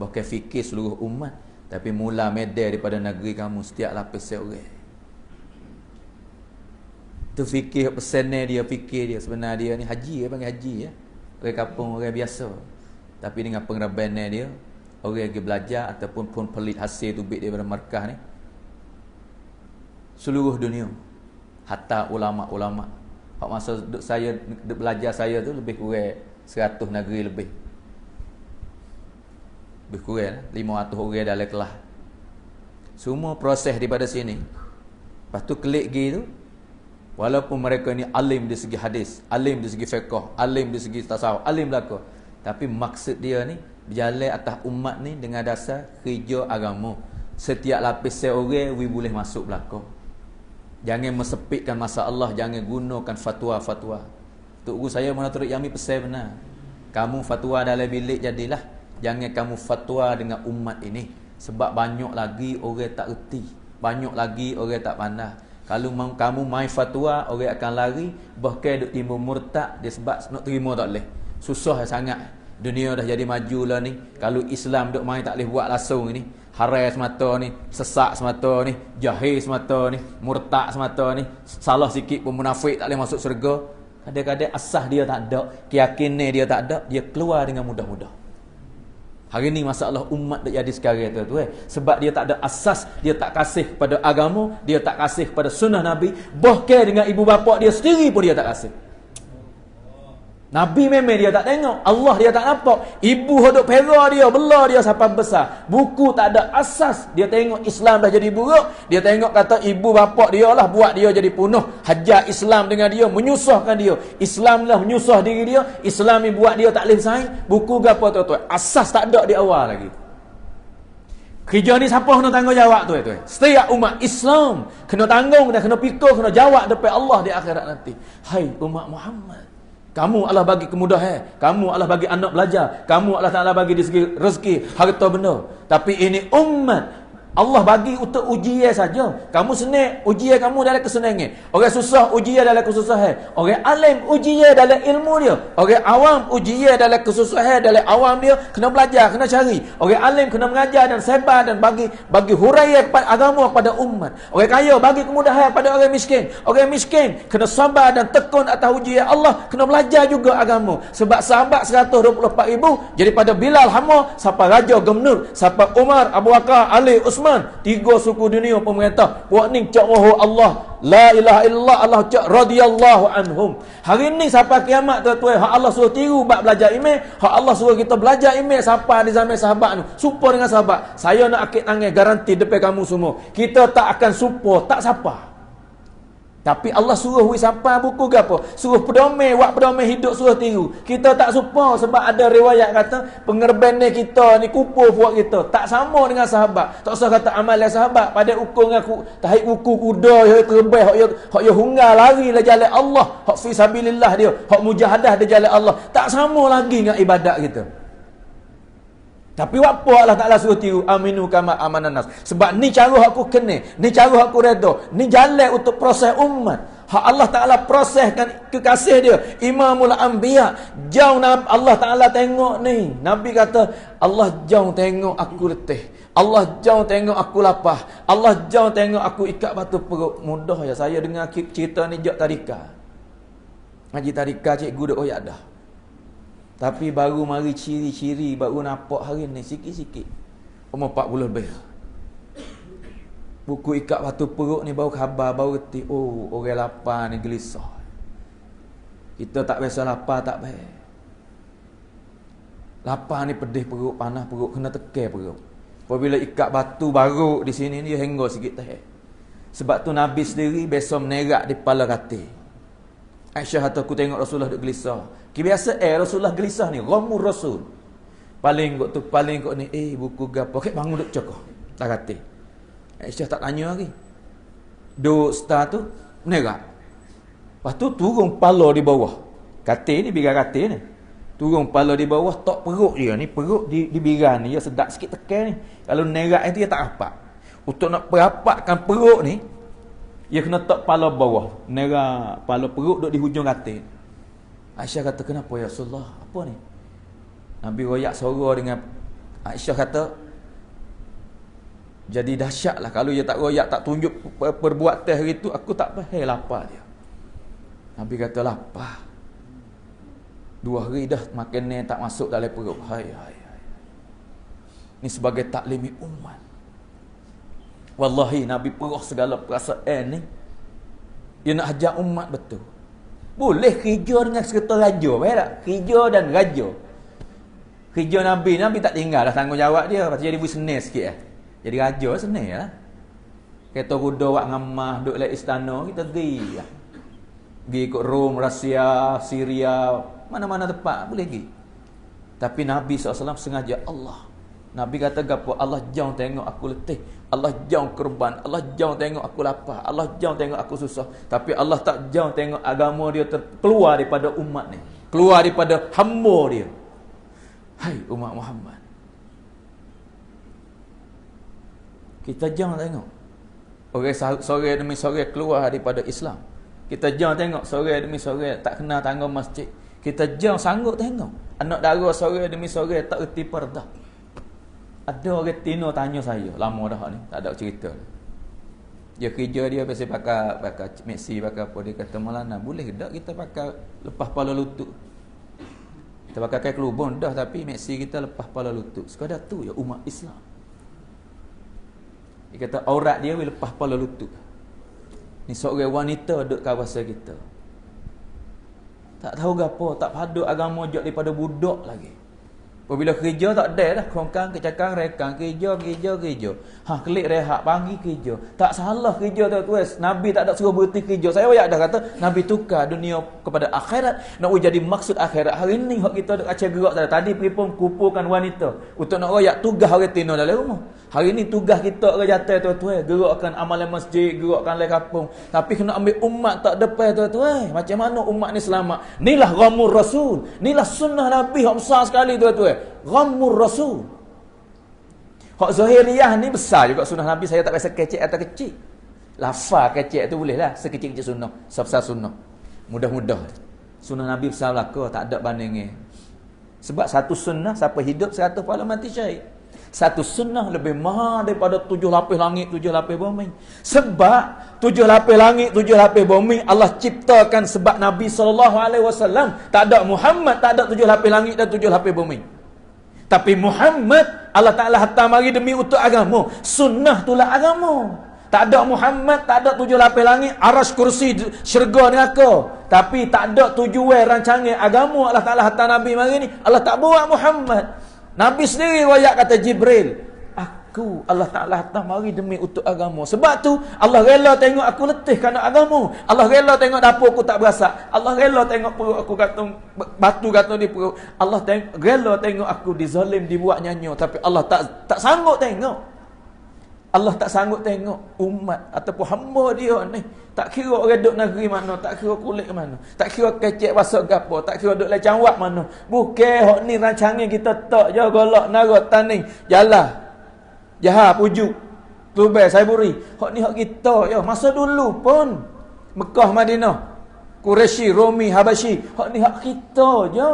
Bukan fikir seluruh umat, tapi mula medan daripada negeri kamu setiap lapis seorang. Tu fikir pesannya dia, fikir dia sebenarnya dia ni haji, dia panggil haji ya. Orang kampung, orang biasa. Tapi dengan pengerabannya dia, orang yang belajar ataupun pun pelit hasil tubik daripada markah ni, seluruh dunia, hatta ulama-ulama. Hak masa saya belajar saya tu lebih kurang 100 negeri lebih. Lebih kurang 500 orang dalam kelas. Semua proses daripada sini. Lepas tu klik gitu. Walaupun mereka ni alim di segi hadis, alim di segi fiqh, alim di segi tasawuf, alim belaka, tapi maksud dia ni berjalan atas umat ni dengan dasar kerja agama. Setiap lapis seorang boleh masuk belaka. Jangan mesepitkan masalah, jangan gunakan fatwa-fatwa. Tok guru saya mana turut Yami pesan benar. Kamu fatwa dalam bilik jadilah, jangan kamu fatwa dengan umat ini, sebab banyak lagi orang tak erti, banyak lagi orang tak pandai. Kalau kamu main fatwa, orang akan lari, bahkan duk timbul murtad dia sebab nak terima tak boleh. Susah sangat. Dunia dah jadi maju lah ni. Kalau Islam duk main tak boleh buat langsung ni. Haram semata ni, sesak semata ni, jahil semata ni, murtad semata ni, salah sikit pun munafik tak boleh masuk syurga. Kadang-kadang asas dia tak ada, keyakinan dia tak ada, dia keluar dengan mudah-mudah. Hari ni masalah umat dah jadi sekarang tu sebab dia tak ada asas, dia tak kasih pada agama, dia tak kasih pada sunnah Nabi, bahkan dengan ibu bapa dia sendiri pun dia tak kasih. Nabi memang dia tak tengok, Allah dia tak nampak, ibu hodok pera dia, bela dia sampai besar, buku tak ada asas. Dia tengok Islam dah jadi buruk, dia tengok kata ibu bapa dia lah buat dia jadi penuh, hajar Islam dengan dia, menyusahkan dia, Islam lah menyusah diri dia, Islam ni buat dia tak boleh bersaing. Buku gapo tuan-tuan, asas tak ada di awal lagi. Kerja ni siapa kena tanggungjawab tuan-tuan? Setiap umat Islam kena tanggung dan kena pikul, kena jawab depan Allah di akhirat nanti. Hai umat Muhammad, kamu Allah bagi kemudahan, kamu Allah bagi anak belajar, kamu Allah Ta'ala bagi di segi rezeki, harta benda. Tapi ini umat Allah bagi untuk ujian saja. Kamu senang, ujian kamu dalam kesenangan. Orang susah, ujian dalam kesusahan. Orang alim, ujian dalam ilmu dia. Orang awam, ujian dalam kesusahan, dalam awam dia. Kena belajar, kena cari. Orang alim kena mengajar dan sebar dan bagi huraian kepada agama, kepada umat. Orang kaya bagi kemudahan kepada orang miskin. Orang miskin kena sabar dan tekun atas ujian Allah. Kena belajar juga agama. Sebab sahabat 124,000, jadi pada Bilal hama, sampai Raja Gemnur, sampai Umar, Abu Bakar, Ali, Usman, 3 suku dunia pemerintah buat ni cak mahu Allah, la ilaha illallah, Allah cak radhiyallahu anhum. Hari ni sampai kiamat tuan-tuan, hak Allah suruh tiru bab belajar iman, hak Allah suruh kita belajar iman sampai di zaman sahabat tu. Sumpah dengan sahabat, saya nak akid tangan garanti depan kamu semua, kita tak akan sumpah tak siapa. Tapi Allah suruh sampai buku gapo? Suruh pedoman, buat pedoman hidup, suruh tiru. Kita tak suka sebab ada riwayat kata pengerban kita ni kupu buat kita. Tak sama dengan sahabat. Tak usah kata amalan sahabat pada ukur dengan tahik buku kuda yang terbang, hak ya hunggar lari lah jalan Allah, hak fi sabilillah dia, hak mujahadah dia jalan Allah. Tak sama lagi dengan ibadat kita. Tapi apa Allah Ta'ala suruh tiru? Aminu kama amanan nas. Sebab ni cara aku kena, ni cara aku redha, ni jalan untuk proses umat. Hak Allah Ta'ala proseskan kekasih dia, Imamul Anbiya. Jauh Allah Ta'ala tengok ni. Nabi kata, Allah jauh tengok aku letih, Allah jauh tengok aku lapar, Allah jauh tengok aku ikat batu perut. Mudah ya saya dengar cerita ni jak tadika. Ngaji tadika cikgu dah oyak dah. Tapi baru mari ciri-ciri, baru nampak hari ni sikit-sikit. Umur 40 lebih. Buku ikat batu perut ni baru khabar, baru reti. Oh, orang lapar ni gelisah. Kita tak biasa lapar, tak baik. Lapar ni pedih perut, panas perut, kena tekan perut. Apabila ikat batu baru di sini ni, dia henggo sikit teh. Sebab tu Nabi sendiri biasa menerak di kepala katil. Aisyah kata aku tengok Rasulullah duk gelisah. Biasa Rasulullah gelisah ni, ghamur Rasul. Paling kok ni, buku gapo kek bangun duk cokok. Tak kata. Aisyah tak tanya lagi. Duk star tu menerak. Lepas tu turun kepala di bawah. Katil ni, bigar katil ni. Turun kepala di bawah, tok perut dia ni. Perut di bigar ni, dia sedap sikit tekan ni. Kalau nerak itu, dia tak rapat. Untuk nak perapatkan perut ni, dia kena tok kepala bawah. Nerak, kepala perut duduk di hujung katil. Aisyah kata, kenapa ya Rasulullah? Apa ni? Nabi royak suara dengan Aisyah kata, jadi dahsyatlah kalau dia tak royak, tak tunjuk perbuatan hari tu, aku tak faham lapar dia. Nabi kata, lapar. 2 hari dah makan ni tak masuk dalam perut. Hai. Ni sebagai taklimi umat. Wallahi Nabi perah segala perasaan ni. Dia nak ajar umat betul. Boleh kerja dengan serta raja, faham tak? Kerja dan raja. Kerja Nabi tak tinggal dah tanggungjawab dia. Lepas tu jadi senang sikit lah. Jadi raja senang lah. Kereta kuda wak ngamah duduk dalam istana, kita pergi lah. Pergi ikut Rom, Rusia, Syria, mana-mana tempat boleh pergi. Tapi Nabi SAW sengaja Allah. Nabi kata gapo? Allah jangan tengok aku letih, Allah jangan korban, Allah jangan tengok aku lapar, Allah jangan tengok aku susah. Tapi Allah tak jangan tengok agama dia keluar daripada umat ni, keluar daripada hamba dia. Hai umat Muhammad, kita jangan tengok orang sore demi sore keluar daripada Islam. Kita jangan tengok sore demi sore tak kenal tangga masjid. Kita jangan sanggup tengok anak dara sore demi sore tak erti perdah. Ada orang Tino tanya saya, lama dah ni, tak ada cerita. Dia kerja dia biasa pakai Messi, pakai apa, dia kata Maulana, boleh tak kita pakai lepas kepala lutut? Kita pakai kelubun dah, tapi Messi kita lepas kepala lutut. Sekadar tu ya umat Islam. Dia kata aurat dia lepas kepala lutut. Ni seorang wanita duduk kawasan kita. Tak tahu gapo, tak padu agama jauh daripada budak lagi. Apabila kerja tak ada dah, kongkang, kecakang, rekang, kerja. Kelik rehat, pagi kerja. Tak salah kerja tuan-tuan. Nabi tak ada suruh berhenti kerja. Saya dah kata, Nabi tukar dunia kepada akhirat. Nak jadi maksud akhirat. Hari ni, kita ada acah gerak tadi pergi pun kumpulkan wanita. Untuk nak royak tugas orang Tino dalam rumah. Hari ni tugas kita orang jatuh tuan-tuan. Gerakkan amalan masjid, gerakkan lai kapung. Tapi kena ambil umat tak depan tuan-tuan. Macam mana umat ni selamat? Inilah ghamur Rasul. Inilah sunnah Nabi yang besar sekali tuan-tuan. Ghamur Rasul. Hak Zahiriyah ni besar juga sunnah Nabi. Saya tak rasa kecek atau kecil. Lafaz kecek tu boleh lah. Sekecil-kecil sunnah. Sebesar sunnah. Mudah-mudah. Sunnah Nabi besar belaka. Tak ada bandingnya. Sebab satu sunnah, siapa hidup 100 pahala mati syahid. Satu sunnah lebih mahal daripada 7 lapis langit, 7 lapis bumi. Sebab 7 lapis langit, 7 lapis bumi Allah ciptakan sebab Nabi SAW. Tak ada Muhammad, tak ada 7 lapis langit dan 7 lapis bumi. Tapi Muhammad Allah Ta'ala hantar mari demi untuk agama. Sunnah itulah agama. Tak ada Muhammad, tak ada 7 lapis langit, aras, kursi, syurga, neraka. Tapi tak ada tujuan rancangan agama Allah Ta'ala hantar Nabi mari ni. Allah tak buat Muhammad. Nabi sendiri royak kata Jibril, aku Allah Ta'ala hantar mari demi untuk agama. Sebab tu Allah rela tengok aku letih kerana agama. Allah rela tengok dapur aku tak berasak. Allah rela tengok perut aku gantung batu gantung di perut. Allah rela tengok aku dizalim, dibuat nyanyi. Tapi Allah tak sanggup tengok. Allah tak sanggup tengok umat ataupun hamba dia ni. Tak kira orang duduk negeri mana, tak kira kulit mana, tak kira kecek basah gapo, tak kira duduk lecang wak mana. Bukan hok ni rancangan kita tak je golak nara taning jalah. Jaha pujuk. Tubai saya buri. Hok ni hok kita ya. Masa dulu pun Mekah, Madinah, Quraisy, Romi, Habasyi, hok ni hak kita je.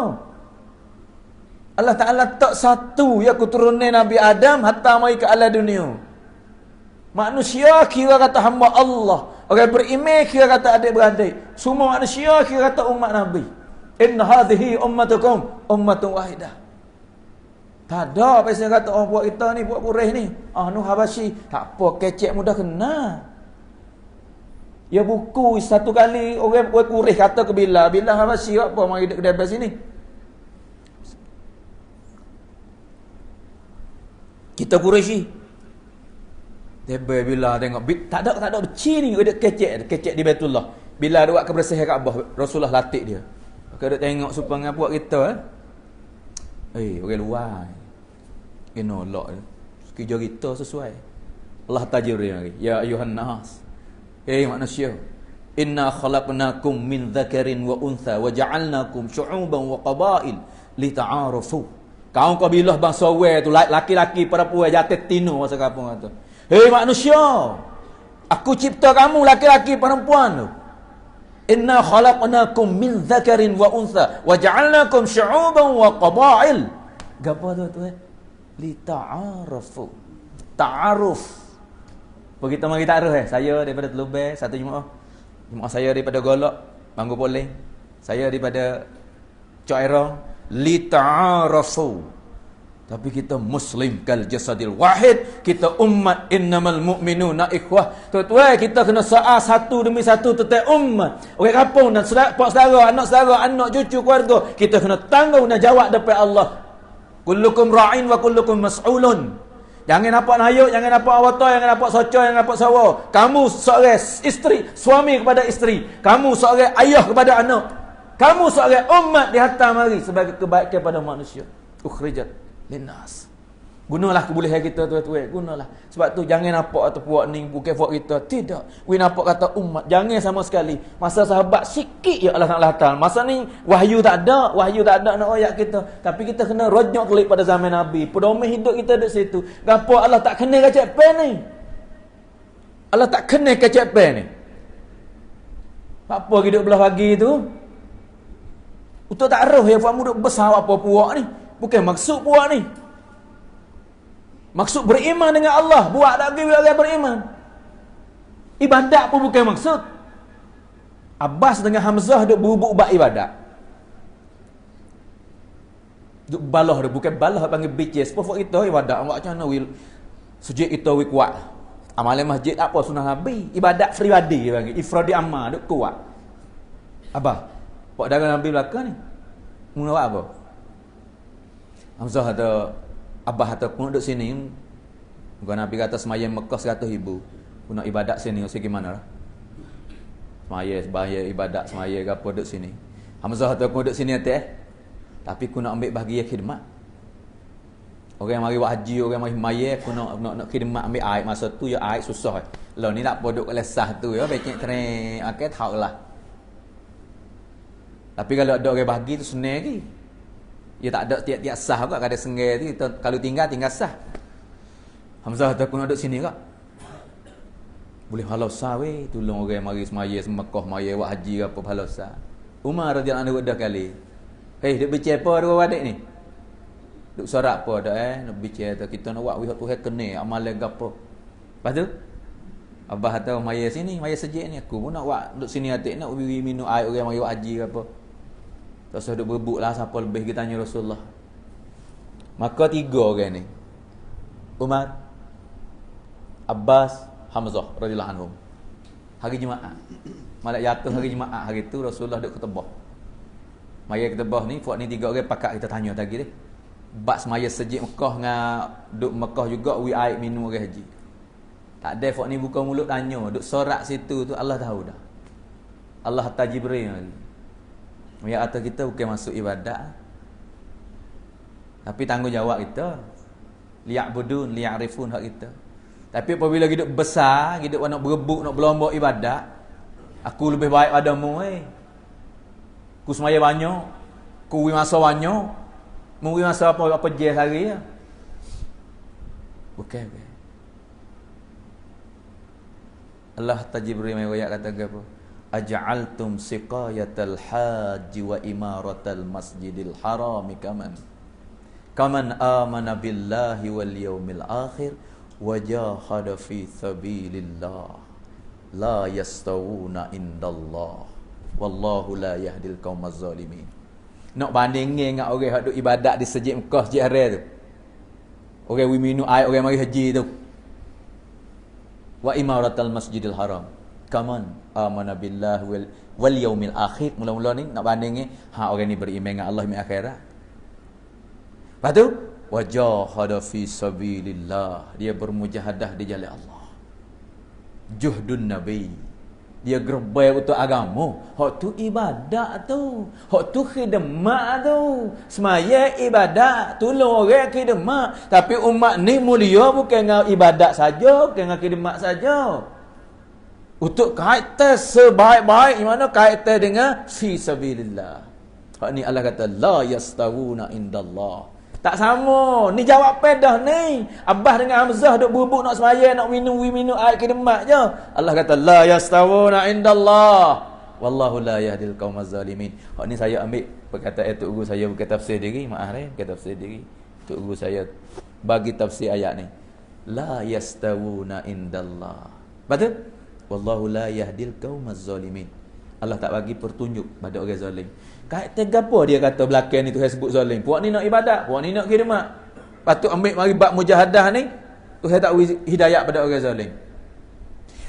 Allah Ta'ala tak satu ya keturunan Nabi Adam hatta mai ke alam dunia. Manusia kira kata hamba Allah. Orang beriman kira kata adik-beradik. Semua manusia kira kata umat Nabi. Inna hadhihi ummatukum ummatun wahidah. Tak ada pasal kata orang buat kita ni, buat Quraisy ni. Nu Habasyi. Tak apa, kecek mudah kena. Ya buku satu kali orang buat Quraisy kata ke Bilal Habasyi apa mari dekat kedai sini. Kita Quraisy. Tebe bila tengok tak ada beci ni ada kecek di Baitullah. Bila ada buat kebersihan Kaabah, Rasulullah latih dia. Maka dia tengok supaya buat kita orang luar. Kena lock dia. Kerja kita sesuai. Allah tajir dia lagi. Ya ayuhan nas. Manusia. Inna khalaqnakum min dzakarin wa untha wa ja'alnakum syu'uban wa qabail lita'arafu. Kaum kabilah bangsa we tu laki-laki perempuan jatuh tino masa kampung kata. Hei manusia, aku cipta kamu laki-laki perempuan tu. Inna khalaqnakum min dzakarin wa untha wa ja'alnakum syu'uban wa qabail. Gapo tu lita'arafu. Ta'aruf. Begitu mari ta'aruf saya daripada Telubeh satu Jumaat. Jumaat saya daripada Golok, Banggu Poleng. Saya daripada Cok Erong. Lita'arafu. Tapi kita muslim kal jasadil wahid, kita umat innamal mu'minuna ikhwah. Tuan-tuan, kita kena sa'a satu demi satu tetap umat. Orang kampung dan pak saudara, anak cucu keluarga, kita kena tanggungjawab depan Allah. Kullukum ra'in wa kullukum mas'ulun. Jangan nampak nayuk, jangan nampak awata, jangan nampak soco, jangan nampak sawa. Kamu seorang isteri, suami kepada isteri. Kamu seorang ayah kepada anak. Kamu seorang umat di hantar mari sebagai kebaikan pada manusia. Ukhrijat linnas. Gunalah kebolehan kita tuan-tuan, gunalah. Sebab tu jangan nampak atau puak ni bukan puak kita. Tidak. We nampak kata umat, jangan sama sekali. Masa sahabat sikit ya Allah Taala hantar. Masa ni wahyu tak ada nak ayat kita. Tapi kita kena rojok kelik pada zaman Nabi. Pedoman hidup kita di situ. Gapo Allah tak kena kacak pen ni? Allah tak kena kacak pen ni. Apa hidup belah pagi tu? Untuk tak arah yang buat murid besar apa puak ni. Bukan maksud puak ni. Maksud beriman dengan Allah. Buat tak pergi bila dia beriman. Ibadat pun bukan maksud. Abbas dengan Hamzah duk berubuk buat ibadat. Duk balah dia. Bukan balah panggil bicis. Sepuluh kita ibadat. Macam mana sujud kita kuat. Amalan masjid apa sunnah Nabi. Ibadat pribadi dia panggil. Ifradi amal duk kuat. Abah. Pak dagang Nabi belakang ni. Mula buat apa? Hamzah atau Abah atau pun duduk sini. Bukan Nabi kata semayang Mekah 100,000. Nak ibadat sini, usia gimana lah? Semayang ibadat, semayang apa duduk sini. Hamzah atau pun duduk sini atas. Tapi aku nak ambil bahagian khidmat. Orang yang mari buat haji, orang yang mari semayang, aku nak khidmat ambil air. Masa tu ya air susah. Lalu ni tak podok lesah tu ya. Becik tren. Okay, tahu lah. Tapi kalau ada orang bahagi tu senang lagi. Dia tak ada tiap-tiap sah juga. Kada sengai tu. Kalau tinggal sah. Hamzah tu aku nak duduk sini kak. Boleh halau sah weh. Tolong orang yang mari semaya Mekah, maya buat haji apa halau sah. Umar radhiyallahu anhu dah kali. Hei, duk bicara apa dua adik ni? Duk sorak apa dah nak bicara tu. Kita nak buat wihak Tuhan kena. Amalan apa. Lepas tu? Abah tahu maya sini, maya sejik ni. Aku pun nak buat duduk sini atik. Nak minum air orang yang mari buat haji ke apa. Tak usah duk berebut lah siapa lebih kita tanya Rasulullah. Maka 3 orang ni. Umar, Abbas, Hamzah radhiyallahu anhum. Hari Jumaat. Malam jatuh hari Jumaat hari tu Rasulullah duk ketebah. Maya ketebah ni, puak ni 3 orang pakak kita tanya tadi dia. Bak semaya sejik Mekah dengan duk Mekah juga wi air minum orang haji. Tak ada puak ni buka mulut tanya, duk sorak situ tu Allah tahu dah. Allah hantar Jibril lagi. Ya kata kita bukan masuk ibadat. Tapi tanggungjawab kita. Liya'budun, liya'rifun hak kita. Tapi apabila hidup besar, hidup nak berebut, nak berlomba ibadat, aku lebih baik padamu Aku semaya banyak, aku masa banyak, mu masa apa je hari ya. Bukan. Allah Jibril mai ayat kata apa? Aja'altum siqayatal haji wa imaratal masjidil harami kaman amana billahi wal yaumil akhir wa jahada fi sabilillah la yastawuna indallah wallahu la yahdil qaumaz zalimin. Nak bandingin dengan orang hak duk ibadat di Masjid Mekah, Masjid Haram tu. Orang wi minum air, orang mari haji tu. Wa imaratal masjidil haram kaman amana billahi wal yaumil akhir. Mula-mula ni nak bandingin orang ni beriman dengan Allah di akhirat. Lepas tu wajahada fi sabilillah, dia bermujahadah di jalan Allah. Juhdun nabi, dia gerbai untuk agama. Hak tu ibadat tu, hak tu khidmat tu. Semaya ibadat, tolong orang khidmat. Tapi umat ni mulia bukan dengan ibadat saja, bukan dengan khidmat saja. Untuk kaitan sebaik-baik mana kaitan dengan fi sabilillah. Hak ni Allah kata la yastawuna indallah. Tak sama. Ni jawab pedah ni. Abah dengan Hamzah duk bubuk nak semaya, nak minum air kedemak je. Allah kata la yastawuna indallah. Wallahu la yahdil qaumaz zalimin. Hak ni saya ambil perkataan Tok Guru saya bukan tafsir diri, maaf bukan tafsir diri. Tok Guru saya bagi tafsir ayat ni. La yastawuna indallah. Betul? Wallahu la yahdil qaumaz zalimin. Allah tak bagi petunjuk pada orang zalim. Kaitan gapo dia kata belakang ni Tuhan sebut zalim. Puak ni nak ibadat, puak ni nak khidmat. Patut ambil mari bab mujahadah ni, Tuhan tak bagi hidayah pada orang zalim.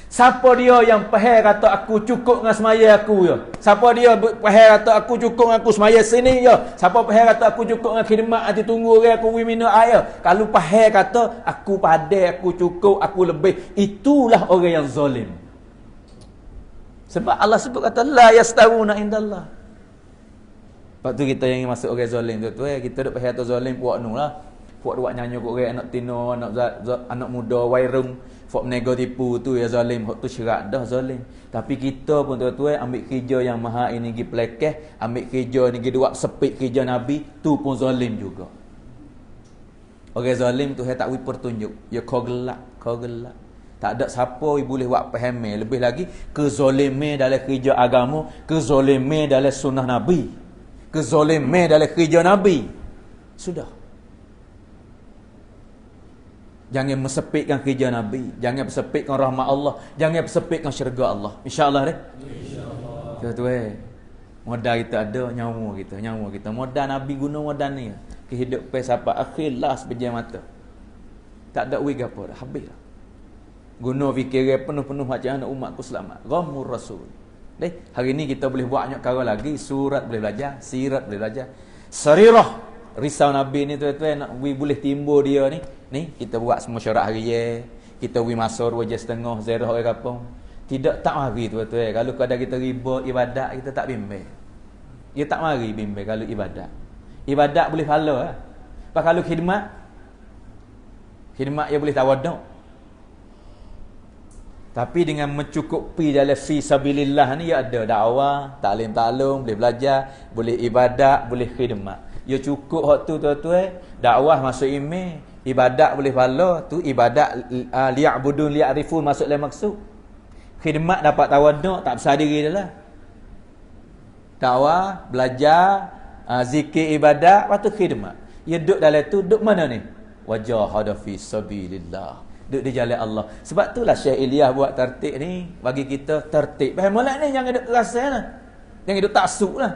Siapa dia yang faham kata aku cukup dengan semaya aku ya? Siapa dia faham kata aku cukup dengan aku semaya sini ya? Siapa faham kata aku cukup dengan khidmat nanti tunggu orang aku minum air? Kalau faham kata aku pandai, aku cukup, aku lebih, itulah orang yang zalim. Sebab Allah sebut kata la yastawuna indallah. Lepas tu kita yang masuk orang zalim tu kita duk faham tu zalim puak nu lah. Puak buat nyanyi kat orang anak tino, anak muda wairung, puak menego tipu tu ya zalim, hak tu syarat dah zalim. Tapi kita pun tuan-tuan ambil kerja yang maha ini gi pelekeh, ambil kerja ni gi buat sepik kerja Nabi, tu pun zalim juga. Orang zalim tu tak wi pertunjuk, ya kau gelak. Tak ada siapa boleh buat faham lebih lagi kezaliman dalam kerja agama, kezaliman dalam sunnah Nabi, kezaliman dalam kerja Nabi. Sudah. Jangan mesepitkan kerja Nabi, jangan mesepitkan rahmat Allah, jangan mesepitkan syurga Allah. Insya-Allah deh. Insya-Allah. Tu modal kita ada, nyawa kita. Modal Nabi guna modal ni. Kehidupan sampai akhir las berjaya mata. Tak ada wig apa dah, habis dah. Guna fikiran penuh-penuh macam mana umatku selamat. Ghamur Rasul. Hari ni kita boleh buat banyak perkara lagi, surat boleh belajar, sirat boleh belajar. Sarirah risau Nabi ni tuan-tuan nak boleh timbul dia ni. Ni kita buat semua syarat harian, kita wi masuk 2 jam setengah ziarah orang kampung. Tidak tak mari tuan-tuan. Kalau kadang kita riba ibadat kita tak bimbang. Dia tak mari bimbang kalau ibadat. Ibadat boleh pahala lah. Pak kalau khidmat dia boleh tawaduk. Tapi dengan mencukupi dalam fi sabilillah ni ya ada dakwah, taklim boleh belajar, boleh ibadat, boleh khidmat. Ya cukup hak tu tuan-tuan, dakwah masuk email, ibadat boleh pahala, tu ibadat liya'budun liya'rifun masuk dalam maksud. Khidmat dapat tawaduk, tak besar diri dah lah. Dakwah, belajar, zikir ibadat, lepas tu khidmat. Ya duduk dalam tu, duduk mana ni? Wajahada fi sabilillah. Duduk di jalan Allah. Sebab itulah Syekh Ilyas buat tertib ni, bagi kita tertib. Faham molek ni, jangan duduk terasa lah. Jangan duduk taksub lah.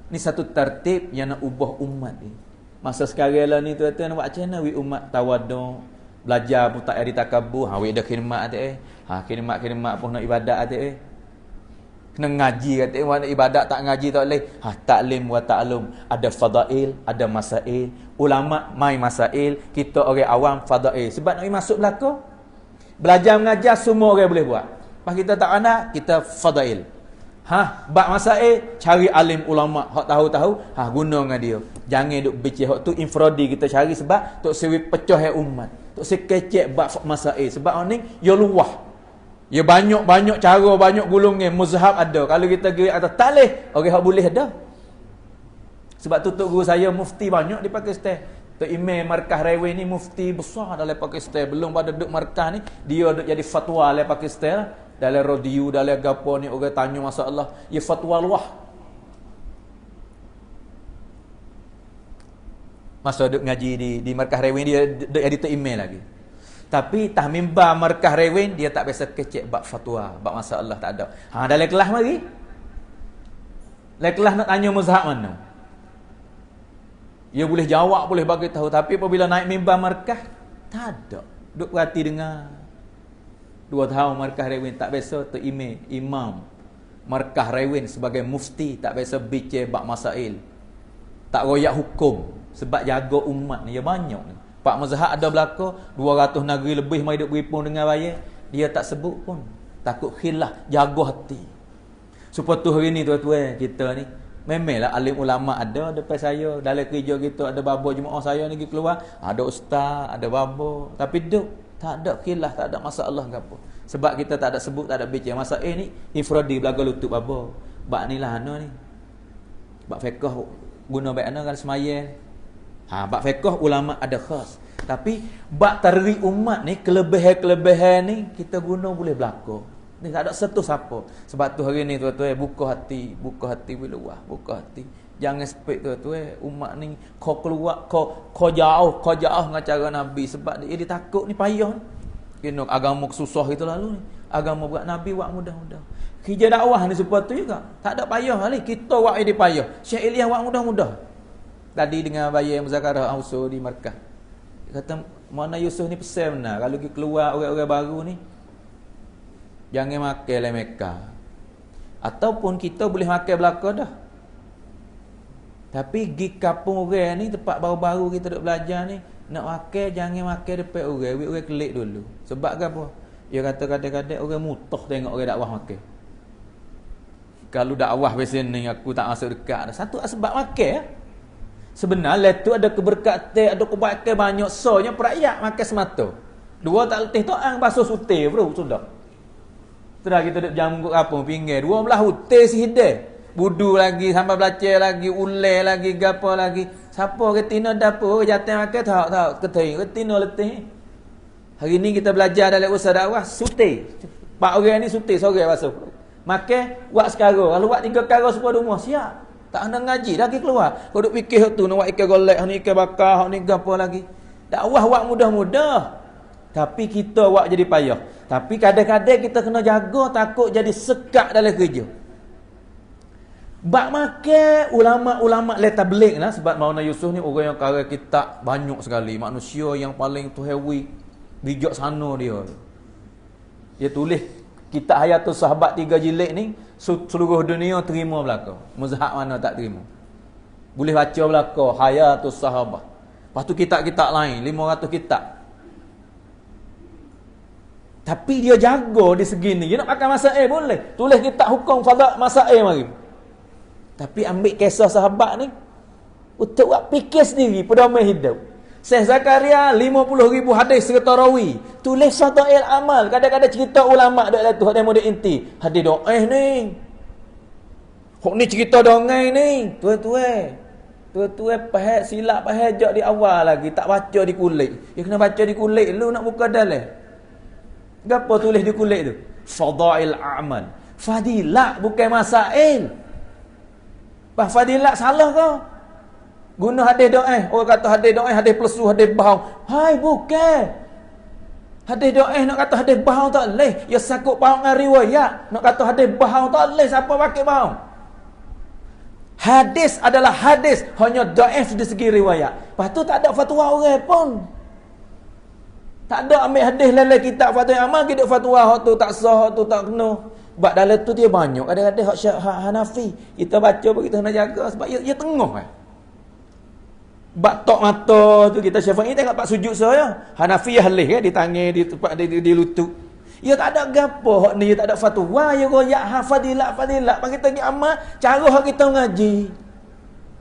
Ni satu tertib yang nak ubah umat ni. Masa sekarang lah ni tuan-tuan nak buat macam mana? Umat tawaduk, belajar pun tak ada takabur. Wik dah khidmat khidmat pun nak ibadat kena ngaji kata mana ibadat tak ngaji tak boleh. Taklim wa ta'lum, ada fadail, ada masail. Ulama mai masail, kita orang awam fadail. Sebab nak masuk belaka, belajar mengajar semua orang boleh buat. Pas kita tak ada, kita fadail. Bab masail, cari alim ulama hak tahu-tahu, guna dengan dia. Jangan duk bincang hak tu infradi kita cari sebab tok sewi pecah umat. Tok sekecek bab masail sebab ni ya luah. Ya banyak cara, banyak golongan mazhab ada. Kalau kita pergi atas talih, orang hak boleh ada. Sebab tu tok guru saya mufti banyak di Pakistan. Tok Imam Markah Rawi ni mufti besar dalam Pakistan. Belum pada duk markah ni, dia duk jadi fatwa dalam Pakistan. Dalam radio, dalam gapo ni orang tanya masalah, ya fatwa luah. Masa duk ngaji di Markah Rawi dia duk jadi tok Imam lagi. Tapi tah mimbar Markah Rewin dia tak biasa kecek bab fatwa, bab masalah tak ada. Dalam kelas mari. Dalam kelas nak tanya mazhab mana. Dia boleh jawab, boleh bagi tahu, tapi apabila naik mimbar Markah tak ada. Duk perhati dengar. 2 tahun Markah Rewin tak biasa tu imam Markah Rewin sebagai mufti tak biasa bincang bab masail. Tak royak hukum sebab jaga umat ni ya banyak ni. Pak mazhab ada belaka 200 negeri lebih mai duk beripun dengan raya, dia tak sebut pun. Takut khilaf, jaga hati. Supaya tu hari ni tuan-tuan kita ni memanglah alim ulama ada depan saya, dalam kerja kita ada babo jemaah saya ni keluar, ada ustaz, ada babo, tapi duk Tak ada khilaf, tak ada masalah ke apa. Sebab kita tak ada sebut, tak ada bincang. Masa ni infradi belaga lutut apa. Bak ni lah ana ni. Bak fiqh guna baik ana kan semaya. Bak fiqh ulama ada khas. Tapi bak tarikh umat ni kelebihan-kelebihan ni kita guna boleh berlaku. Ni tak ada satu siapa. Sebab tu hari ni tuan-tuan buka hati luah, buka hati. Jangan spek tuan-tuan umat ni kau keluar kau jauh dengan cara Nabi sebab dia takut ni payah ni. Kena agama susah itu lalu ni. Agama buat Nabi buat mudah-mudah. Kerja dakwah ni seperti tu juga. Tak ada payah kali. Kita buat ini payah. Syekh Ilyas buat mudah-mudah. Tadi dengan bayi yang Muzakarah Auso di Markah. Dia kata, mana Yusuf ni pesan benar. Kalau kita keluar orang-orang baru ni, jangan makan le Mekah. Ataupun kita boleh makan belakang dah. Tapi pergi kampung orang ni, tempat baru-baru kita duk belajar ni, nak makan, jangan makan depan orang. Orang kelik dulu. Sebab ke apa? Dia kata kadang-kadang orang mutah tengok orang dakwah makan. Kalau dakwah biasa ni, aku tak masuk dekat. Satu sebab makan. Sebenarnya tu ada keberkatan, ada kebaikan banyak. Soalnya perakyat makan semata. Dua tak letih toang, basuh sutir bro, sudah. Setelah kita duduk jam apa, pinggir. 12 hutir si hidai. Budu lagi, sampai belajar lagi, ulai lagi, gapo lagi. Siapa ketina dapur, jatuh makan, tak, keting, ketina letih. Hari ni kita belajar dalam usaha dakwah, sutir. Pak orang ni sutir, sore basuh. Makan, buat sekarang. Kalau buat 3 karang semua rumah, siap. Tak ada ngaji, lagi keluar. Kau duk fikir tu, nak buat ikan golek, ni ikan bakar, ni gapo lagi. Dakwah buat mudah-mudah. Tapi kita buat jadi payah. Tapi kadang-kadang kita kena jaga, takut jadi sekat dalam kerja. Bak makan ulama-ulama tabligh lah, sebab Maulana Yusuf ni orang yang karya kitab banyak sekali, manusia yang paling tuhewi bijak sana dia. Dia tulis kitab Hayatus Sahabat 3 jilid ni, seluruh dunia terima belaka. Mazhab mana tak terima. Boleh baca belaka Hayatus Sahabat. Lepas tu kitab-kitab lain 500 kitab. Tapi dia jaga di segi ni. Dia nak pakai masail boleh. Tulis kitab hukum fadhak masail mari. Tapi ambil kisah sahabat ni untuk buat fikir sendiri pedoman hidup. Syekh Zakaria 50,000 hadis serta rawi. Tulis fadail amal. Kadang-kadang cerita ulama dak tu hadis model inti. Hadis doa ni. Hok ni cerita dongeng ni. Tuan-tuan. Tuan-tuan pahal silap pahal jak di awal lagi, tak baca di kulit. Dia kena baca di kulit lu nak buka dalam. Gapo tulis di kulit tu? Fadail amal. Fadilat bukan masail. Fadilat salah ke? Guna hadis doa. Orang kata hadis doa, hadis plesu, hadis bahau. Hai, bukan. Hadis doa nak kata hadis bahau tak leh. Ya sakut bahau dengan riwayat. Nak kata hadis bahau tak leh. Siapa pakai bahau? Hadis adalah hadis. Hanya daif di segi riwayat. Lepas tu tak ada fatwa orang pun. Tak ada ambil hadis lelai kitab fatwa amal. Kita fatwa tu tak sah, tu tak kena. Sebab dalam tu dia banyak. Kadang-kadang hak Hanafi. Kita baca pun kita kena jaga. Sebab ia tengah kan. Bak tok mata tu kita Syafi'i tengok pak sujud saya. Hanafi halih kan di tangan di tempat di lutut. Ya tak ada gapo hak ni, ya tak ada fatwa, ya royak hafadilat pak kita pergi amal cara hak kita ngaji.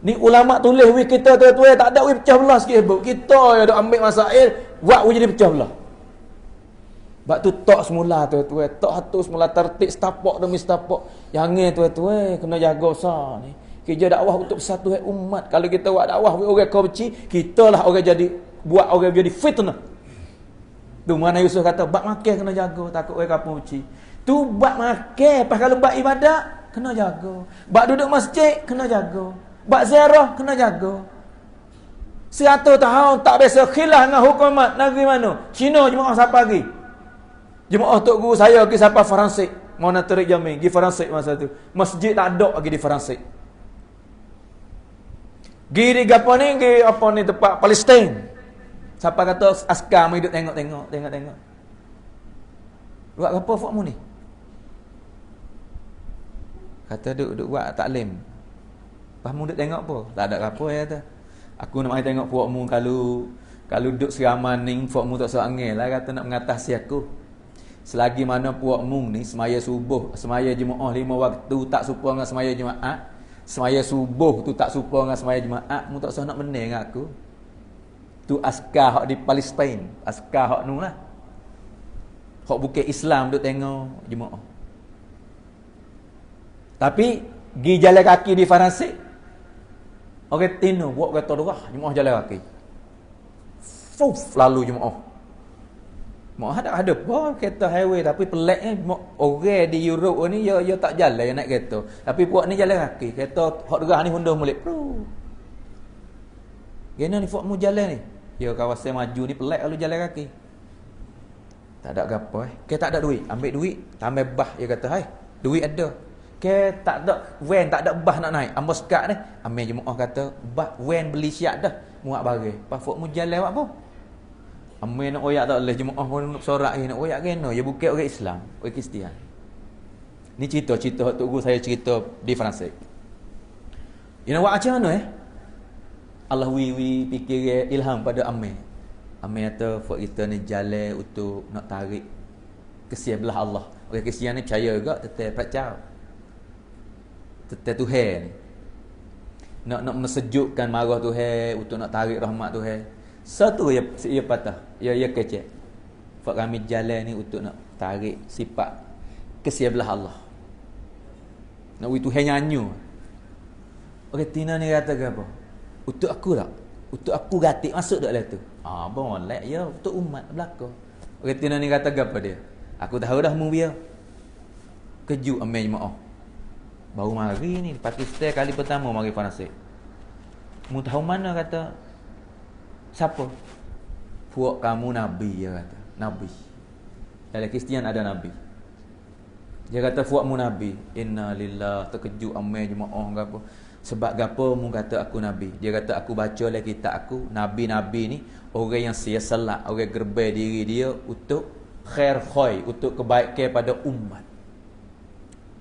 Ni ulama tulis wi kita tuan-tuan tak ada wi pecah belah sikit bu. Kita ya dok ambil masail buat wi jadi pecah belah. Bak tu tok semula tuan-tuan, tok hatu semula tertib setapak demi setapak. Jangan tuan-tuan kena jaga besar ni. Kerja dakwah untuk satu umat. Kalau kita buat dakwah orang kau benci, kitalah orang jadi buat orang jadi fitnah. Tu mana Yusuf kata bab makan kena jaga, takut orang kampung benci. Tu bab makan, pas kalau bab ibadat kena jaga. Bab duduk masjid kena jaga. Bab ziarah kena jaga. 100 tahun tak biasa khilaf dengan hukumat negeri mana? Cina jemaah siapa lagi? Jemaah tok guru saya pergi sampai Faransik. Mau nak tarik jamin, pergi Faransik masa tu. Masjid tak ada lagi di Faransik. Giri gapo ni, giri apa ni tempat Palestin. Siapa kata askar mai duk tengok. Buat apa fak mu ni? Kata duk buat taklim. Pas mu duk tengok apa? Tak ada apa ya kata. Aku nak mai tengok puak mu kalau duk seraman ni puak mu tak seangil lah kata nak mengatasi aku. Selagi mana puak mu ni semaya subuh, semaya Jumaat 5 waktu tak serupa dengan semaya Jumaat. Semaya subuh tu tak serupa dengan semaya Jumaat, mu tak usah nak menang dengan aku. Tu askar hak di Palestin, askar hak nu lah. Hak bukan Islam duk tengok jemaah. Tapi gi jalan kaki di Farsi. Orang tino buat kereta dorah, jemaah jalan kaki. Fuf lalu jemaah. Mak ada apa kereta highway tapi peliknya orang di Europe ni dia tak jalan dia naik kereta. Tapi buat ni jalan kaki. Kereta hak derah ni hundur mulik. Gena ni buat mu jalan ni. Ya kawasan maju ni pelik lalu jalan kaki. Tak ada gapo Ke tak ada duit, ambil duit, tambah bah dia kata, "Hai, duit ada." Ke tak ada van, tak ada bah nak naik. Ambo sekat ni, ambil jemaah kata, "Bah van beli siap dah, muat barang." Pas fok mu jalan buat apa? Ambil nak oyak tak boleh, jemaah pun nak sorak nak oyak kena. Ya bukan orang Islam, orang Kristian. Ni cerita-cerita tok guru saya cerita di Francis. Ina buat macam mana Allah wi fikir ilham pada Amir. Amir kata, "Fok kita ni jalan untuk nak tarik kesian belah Allah." Orang Kristian ni percaya juga tetap percaya. Tetap Tuhan. Nak mesejukkan marah Tuhan, untuk nak tarik rahmat Tuhan. Satu ia patah. Ya kecek. Fak kami jalan ni untuk nak tarik sifat kesian belah Allah. Nak wi Tuhan nyanyi. Orang Tina ni kata ke apa? Untuk aku tak? Untuk aku gatik masuk tak lah tu? Boleh ya, untuk umat belaka. Orang Tina ni kata ke apa dia? Aku tahu dah mu biar. Kejut ambil jemaah. Baru mari ni Pakistan kali pertama mari Farsi. Mu tahu mana kata siapa? Puak kamu Nabi, dia kata. Nabi. Dalam Kristian ada Nabi. Dia kata puakmu Nabi. Inna lillah, terkejut amai jemaah ke apa. Sebab gapo mu kata aku Nabi? Dia kata aku baca lah kitab aku. Nabi-Nabi ni orang yang sia salat, orang gerbai diri dia untuk khair, untuk kebaikan pada umat.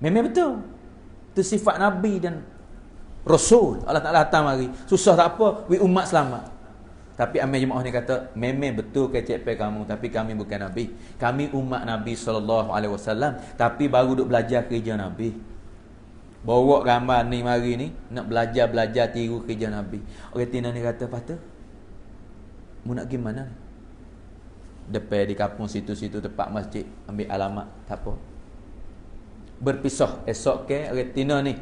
Memang betul. Itu sifat Nabi dan Rasul. Allah Ta'ala datang mari. Susah tak apa, we umat selamat. Tapi amil jemaah ni kata, memang betul kecek pe kamu, tapi kami bukan Nabi. Kami umat Nabi SAW, tapi baru duk belajar kerja Nabi. Bawa gambar ni mari ni, nak belajar tiru kerja Nabi. Orang Tina ni kata, "Patut, mu nak pergi mana?" Depan di kampung situ-situ tempat masjid, ambil alamat, tak apa. Berpisah esok ke orang Tina ni.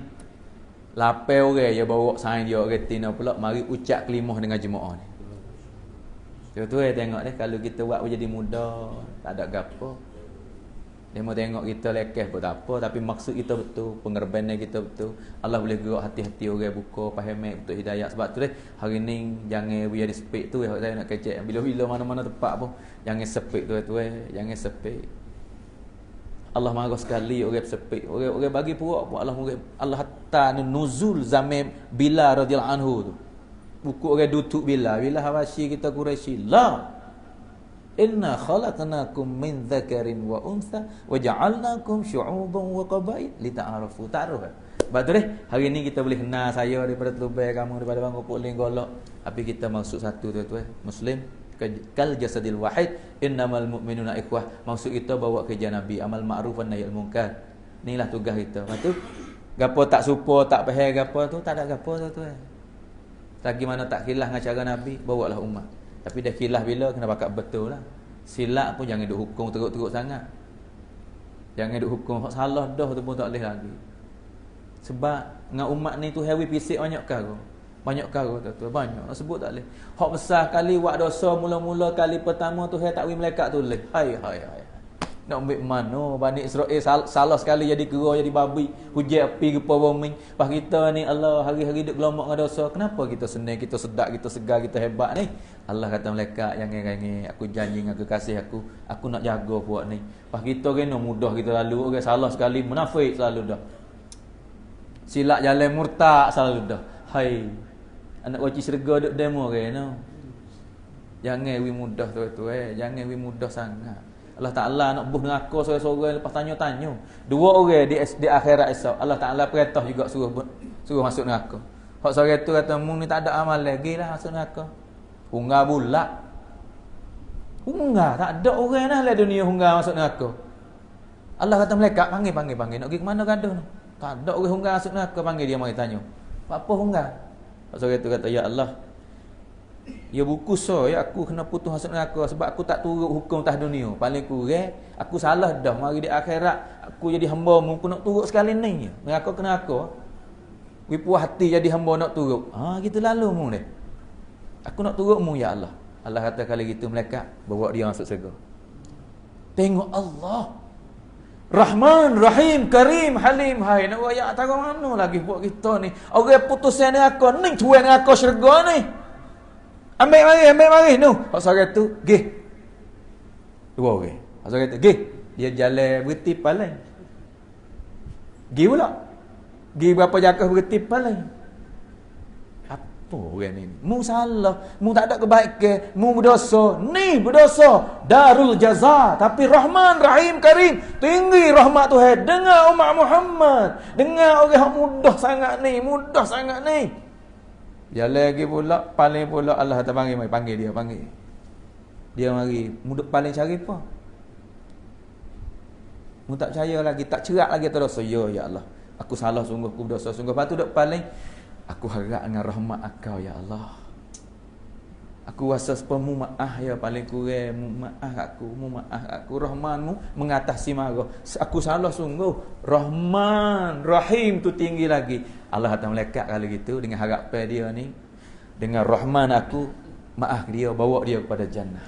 Lapai orang dia bawa sain dia orang Tina pula mari ucap kelimah dengan jemaah ni. Tu tengok deh kalau kita buat jadi mudah, tak ada gapo. Dia mau tengok kita lekeh pun tak apa, tapi maksud kita betul, pengorbanan kita betul. Allah boleh gerak hati-hati orang buka faham untuk hidayah. Sebab tu hari ni jangan we ada sepik tu saya nak kecek. Bila-bila mana-mana tempat pun jangan sepik tu jangan sepik. Allah marah sekali orang sepik. Orang bagi puak pun Allah hatta nuzul zaman Bilal radhiyallahu anhu tu. Buku orang duduk Bilal Habashi kita Quraisy. La. Inna khalaqnakum min dzakarin wa untha wa ja'alnakum syu'uban wa qabail lita'arafu. Ta'aruf. Betul hari ni kita boleh kenal saya daripada Telubay, kamu daripada Bangkok Puling Golok. Tapi kita maksud satu tu Muslim kal jasadil wahid innamal mu'minuna ikhwah. Maksud kita bawa kerja Nabi, amal ma'ruf wan nahyil munkar. Inilah tugas kita. Betul? Gapo tak supo, tak faham gapo tu, tak ada gapo tu. Lagi mana tak khilaf dengan cara Nabi, bawalah umat. Tapi dah khilaf bila kena pakat betul lah. Silap pun jangan duk hukum teruk-teruk sangat. Jangan duk hukum hak salah dah tu pun tak boleh lagi. Sebab dengan umat ni tu hewi pisik banyak karo. Banyak karo tu banyak nak sebut tak boleh. Hak besar kali buat dosa mula-mula kali pertama tu hai takwim malaikat tu leh. Hai. Nak ambil mana Bani Israel salah sekali jadi kera, jadi babi, hujan api gepa bumi. Pas kita ni Allah hari-hari duk gelombok dengan dosa. Kenapa kita senang, kita sedap, kita segar, kita hebat ni? Allah kata malaikat, jangan aku janji dengan kekasih aku nak jaga buat ni. Pas kita kena mudah kita lalu, orang salah sekali munafik selalu dah. Silap jalan murtad selalu dah. Hai. Anak wajib serga duk demo kena. Jangan wi mudah tu jangan wi mudah sangat. Allah Ta'ala nak buh neraka seorang-seorang lepas tanya-tanya. Dua orang di akhirat esok. Allah Ta'ala perintah juga suruh masuk neraka. Hak seorang tu kata, "Mung ni tak ada amal lagi lah masuk neraka." Hunggar bulat. Hunggar. Tak ada orang lah dalam dunia hunggar masuk neraka. Allah kata malaikat, panggil. Nak pergi ke mana gaduh ni? Tak ada orang hunggar masuk neraka. Panggil dia mari tanya. Apa hunggar? Hak seorang tu kata, "Ya Allah, Ya buku ya aku kena putus masuk neraka sebab aku tak turut hukum atas dunia. Paling kurang aku salah dah mari di akhirat aku jadi hamba-mu aku nak turut sekali ni. Neraka kena aku. Wi puas hati jadi hamba nak turut. Gitu lalu mu ni. Aku nak turut-mu ya Allah. Allah kata kalau gitu malaikat bawa dia masuk syurga. Tengok Allah. Rahman, Rahim, Karim, Halim. Hai nak ayat tahu mana lagi buat kita ni. Orang putusan neraka ni tuan neraka syurga ni. Ambil mari nu. Hak sore tu, gih. Dua orang. Hak sore tu, gih. Dia jalan berhenti paling. Gih pula. Gih berapa jangkau berhenti paling. Apa orang ni? Mu salah, mu tak ada kebaikan, mu berdosa. Ni berdosa. Darul jaza, tapi Rahman, Rahim, Karim. Tinggi rahmat Tuhan. Dengar umat Muhammad. Dengar orang yang mudah sangat ni, Jalan lagi pula, paling pula Allah Ta'ala panggil dia. Dia mari, mudah paling cari apa? Mu tak percaya lagi, tak cerak lagi terdosa. Ya Allah, aku salah sungguh, aku berdosa sungguh. Lepas tu duk paling, aku harap dengan rahmat Engkau ya Allah. Aku rasa sepemu maaf ya paling kurang, maaf aku. Rahmanmu mengatasi marah. Aku salah sungguh. Rahman, Rahim tu tinggi lagi. Allah kata malaikat kalau gitu dengan harapan dia ni, dengan Rahman aku maaf dia, bawa dia kepada jannah.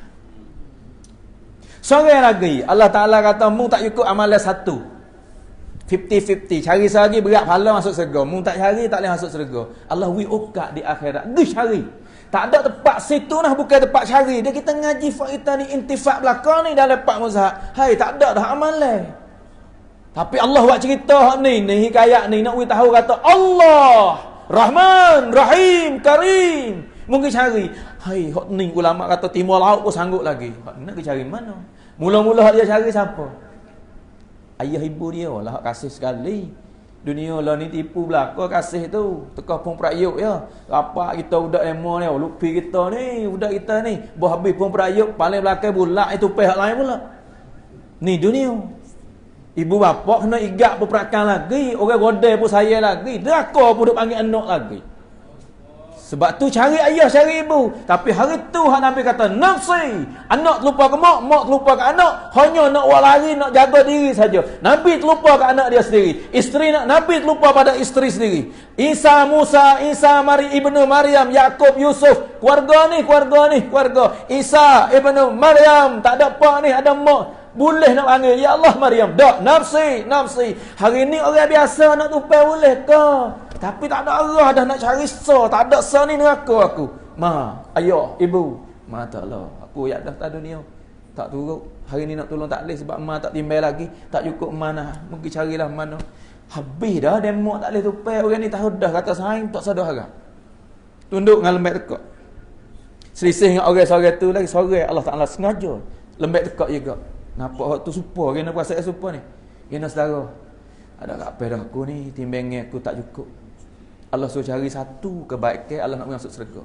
Seorang lagi Allah Taala kata mu tak cukup amalan satu. 50-50. Cari sehari berat pahala masuk syurga. Mu tak cari tak boleh masuk syurga. Allah wi ukat di akhirat. Gish cari. Tak ada tempat situ nah bukan tempat cari. Dia kita ngaji kita ni intifak belakang ni dalam pak mazhab. Hai tak ada dah amalan. Tapi Allah buat cerita ni hikayat ni nak we tahu kata Allah, Rahman, Rahim, Karim. Mungkin cari. Hai hok ni ulama kata timur laut pun sanggup lagi. Hok nak cari mana? Mula-mula dia cari siapa? Ayah ibu dia lah kasih sekali. Dunia lah ni tipu belaka kasih tu. Tekah pun perayuk ya. Rapat kita budak demo ni, lupi kita ni, budak kita ni. Buah habis pun perayuk, paling belakang bulak itu pihak lain pula. Ni dunia. Ibu bapa kena igak berperakan lagi, orang godai pun saya lagi. Deraka pun duk panggil anak lagi. Sebab tu cari ayah, cari ibu. Tapi hari tu hak Nabi kata nafsi. Anak terlupa ke mak, mak terlupa ke anak. Hanya nak buat lari, nak jaga diri saja. Nabi terlupa ke anak dia sendiri. Isteri Nabi terlupa pada isteri sendiri. Isa, Musa, ibnu Maryam, Yakub, Yusuf. Keluarga ni. Isa, ibnu Maryam. Tak ada apa ni, ada mak. Boleh nak panggil ya Allah Maryam. Tak, nafsi. Hari ni orang biasa nak tupai boleh ke? Tapi tak ada arah dah nak cari tak ada ni neraka aku. Ayah, ibu. Tak lah. Aku ya dah tak dunia. Tak turut. Hari ni nak tolong tak boleh sebab tak timbal lagi. Tak cukup mana. Mungkin carilah mana. Habis dah demo tak boleh tupai. Orang ni tahu dah kata saing tak sadar harap. Tunduk dengan lembek tekak. Selisih dengan orang-orang tu lagi sore Allah Taala sengaja lembek tekak juga. Nampak hak tu supa, kena puasa supa ni. Kena saudara. Ada apa dah aku ni timbangnya aku tak cukup. Allah suruh cari satu kebaikan Allah nak masuk syurga.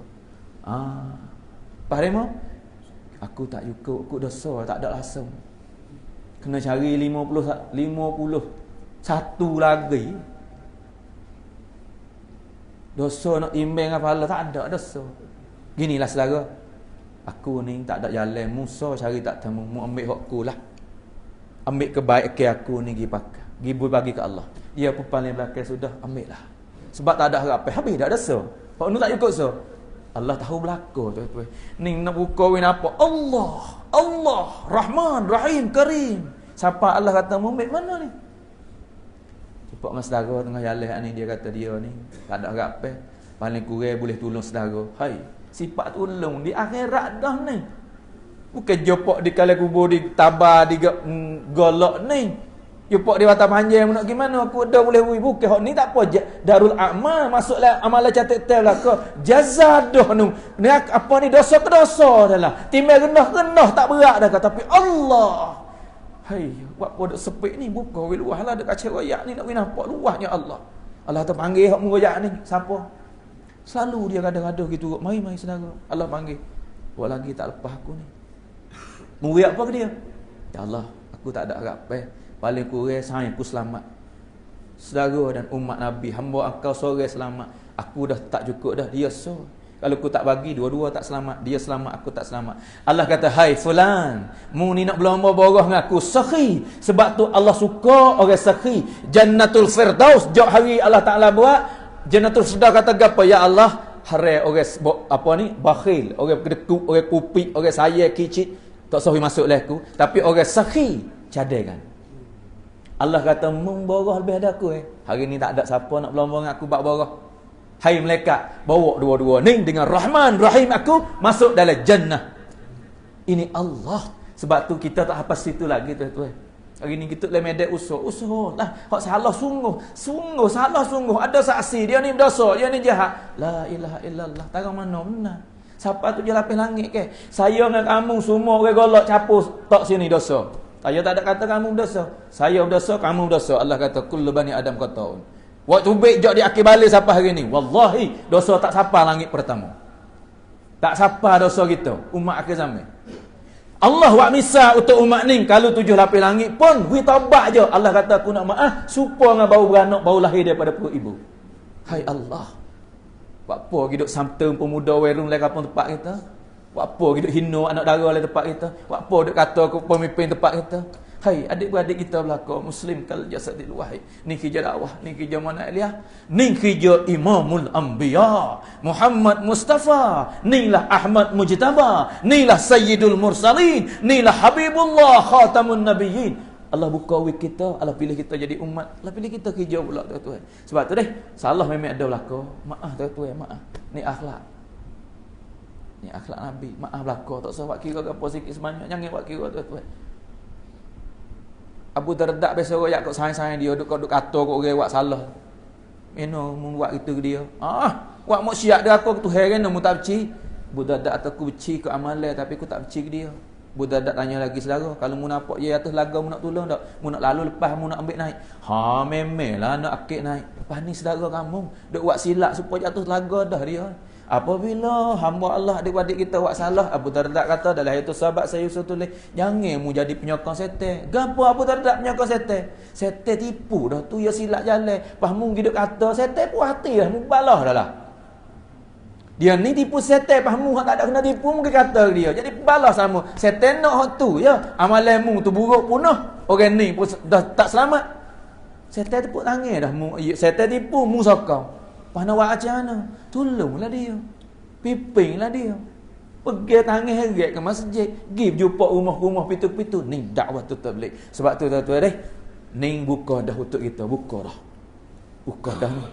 Faham? Aku tak cukup, aku dosa, tak ada langsung. Kena cari 51 lagi. Dosa nak timbang apa Allah tak ada dosa. Ginilah saudara. Aku ni tak ada jalan, Musa cari tak temu, mu ambil hakku lah. Ambil kebaikan aku ni pergi pakai. Pergi bagi ke Allah. Dia pun paling belakang sudah, ambil lah. Sebab tak ada harapan. Habis dah ada so. Hak nu tak cukup so. Allah tahu belaka tu. Ni nak buka win apa? Allah, Rahman, Rahim, Karim. Siapa Allah kata mu ambil mana ni? Cepat dengan saudara tengah jalan ni dia kata dia ni tak ada harapan. Paling kurang boleh tolong saudara. Hai, sifat tolong di akhirat dah ni. Bukan jopok di kala kubur di tabar di golok ni. Jopok di mata panjang nak gimana aku dah boleh bukan hak ni tak apa darul amal masuklah amalan catat tel lah ke jaza dah nu. Ni apa ni dosa ke dosa dah lah. Timbang rendah tak berat dah tapi Allah. Hai, buat podok sepik ni buka we luah lah dekat ceroyak ni nak nampak luahnya Allah. Allah tu panggil hak muroyak ni siapa? Selalu dia kadang-kadang gitu. Mari saudara. Allah panggil. Buat lagi tak lepas aku ni. Muroyak apa ke dia? Ya Allah, aku tak ada harapan. Paling kurang sayang aku selamat. Saudara dan umat Nabi, hamba engkau sore selamat. Aku dah tak cukup dah. Dia so. Kalau aku tak bagi, dua-dua tak selamat. Dia selamat, aku tak selamat. Allah kata, hai fulan, mu ni nak berlomba borah dengan aku, sakhi. Sebab tu Allah suka orang sakhi. Jannatul Firdaus, jauh hari Allah Ta'ala buat, Jannatul Firdaus kata apa? Ya Allah, harai orang apa ni, bakhil, orang kedekut, orang kupik, orang saya kicit, tak sahui masuk lah aku. Tapi orang sakhi, cadaikan. Allah kata, memborah lebih ada aku. Hari ni tak ada siapa nak berlomba dengan aku bak borah. Hai malaikat, bawa dua-dua ni dengan Rahman Rahim aku masuk dalam jannah. Ini Allah. Sebab tu kita tak hafal situ lagi tuan-tuan. Hari ni kita dalam medan usaha lah. Hak salah sungguh salah sungguh. Ada saksi dia ni berdosa, dia ni jahat. La ilaha illallah. Tarang mana benar. Siapa tu je lapis langit ke? Saya dengan kamu semua orang golok capus tak sini dosa. Saya tak ada kata kamu berdosa. Saya berdosa, kamu berdosa. Allah kata kullu bani Adam qata'un. Waktu baik jok di akhir balik siapa hari ni? Wallahi dosa tak sapa langit pertama. Tak sapa dosa kita umat akhir zaman. Allah wak misal untuk umat ni kalau 7 lapis langit pun wi taubat je. Allah kata aku nak maaf supaya dengan bau beranak bau lahir daripada perut ibu. Hai Allah. Buat apa hidup samter pemuda werung lai kampung tempat kita? Buat apa hidup hina anak dara lai tempat kita? Buat apa dak kata aku pemimpin tempat kita? Hai adik-beradik kita belaka muslim kal jasadil wahid. Ni kerja dakwah, ni kerja mana Eliah, ni kerja Imamul Anbiya Muhammad Mustafa, nilah Ahmad Mujtaba, nilah Sayyidul Mursalin, nilah Habibullah Khatamun Nabiyyin. Allah buka wik kita, Allah pilih kita jadi umat, Allah pilih kita kerja pula tuan-tuan. Sebab tu salah memang ada belaka. Maaf tuan-tuan, maaf. Ni akhlak. Ni akhlak Nabi. Maaf belaka, tak usah buat kira apa sikit sebanyak, jangan buat kira tuan-tuan. Abu Darda biasa royak kok sayang-sayang dia duk kata kok orang buat salah. Eno mun buat itu ke dia. Buat maksiat dia aku tu heran mu tak beci. Abu Darda kata aku beci ke amalan tapi aku tak beci ke dia. Abu Darda tanya lagi saudara, kalau mu nampak je atas laga mu nak tolong tak? Mu nak lalu lepas mu nak ambil naik. Memelah nak akik naik. Lepas ni saudara kamu duk buat silap supaya jatuh laga dah dia. Apabila hamba Allah adik-adik kita buat salah, Abu Darda kata dalam ayat sahabat saya tulis, jangan mu jadi penyokong setan. Gapo Abu Darda penyokong setan? Setan tipu dah tu ya silap jalan. Pas mu hidup kata setan puas hati dah, mu balah dah lah. Dia ni tipu setan, pas mu tak ada kena tipu mu kata dia. Jadi balas sama. Setan nak hak tu ya. Amalan mu tu buruk punah. Orang ni pun dah tak selamat. Setan tepuk tangan dah mu. Setan tipu mu sokong. Pana buat macam mana? Tolonglah dia. Pimpinlah dia. Pergi tangan heret ke masjid. Pergi jumpa rumah-rumah pitu-pitu. Ni dakwah tu tabligh. Sebab tu tuan-tuan ni buka dah untuk kita. Buka dah. Buka dah ni.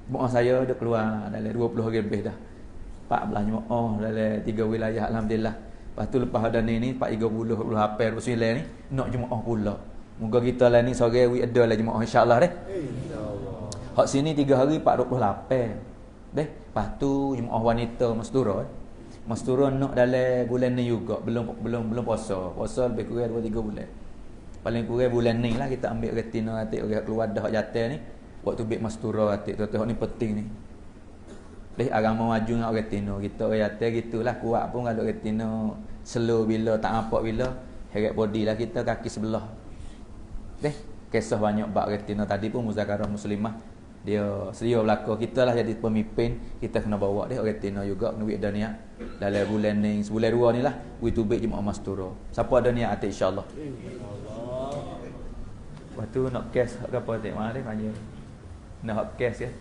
Jemaah saya dah keluar dalam 20 hari lebih dah. 14 jemaah dalam 3 wilayah alhamdulillah. Lepas tu lepas ada ni 430 hafal 29 ni nak jemaah pula. Moga kita lah ni sore we ada lah jemaah insya-Allah insyaallah. Hak sini 3 hari 428. Lepas tu jemaah wanita Mastura. Mastura nak dalam bulan ni juga. Belum puasa. Puasa lebih kurang 2-3 bulan. Paling kurang bulan ni lah kita ambil retina atik orang keluar dah hak jatuh ni. Waktu bik Mastura atik tu ni penting ni. Agama maju dengan retina. Kita orang jatuh gitulah kuat pun kalau retina slow bila tak nampak bila heret body lah kita kaki sebelah. Kisah banyak bab retina tadi pun muzakarah muslimah. Dia sedia belaka kita lah jadi pemimpin, kita kena bawa dia retina juga kena buat dah niat dalam bulan ni sebulan 2 ni lah we to bake jemaah Mastura. Siapa ada niat atik insya-Allah. Lepas tu nak cash apa atik mana dia tanya. Nak hak cash ya.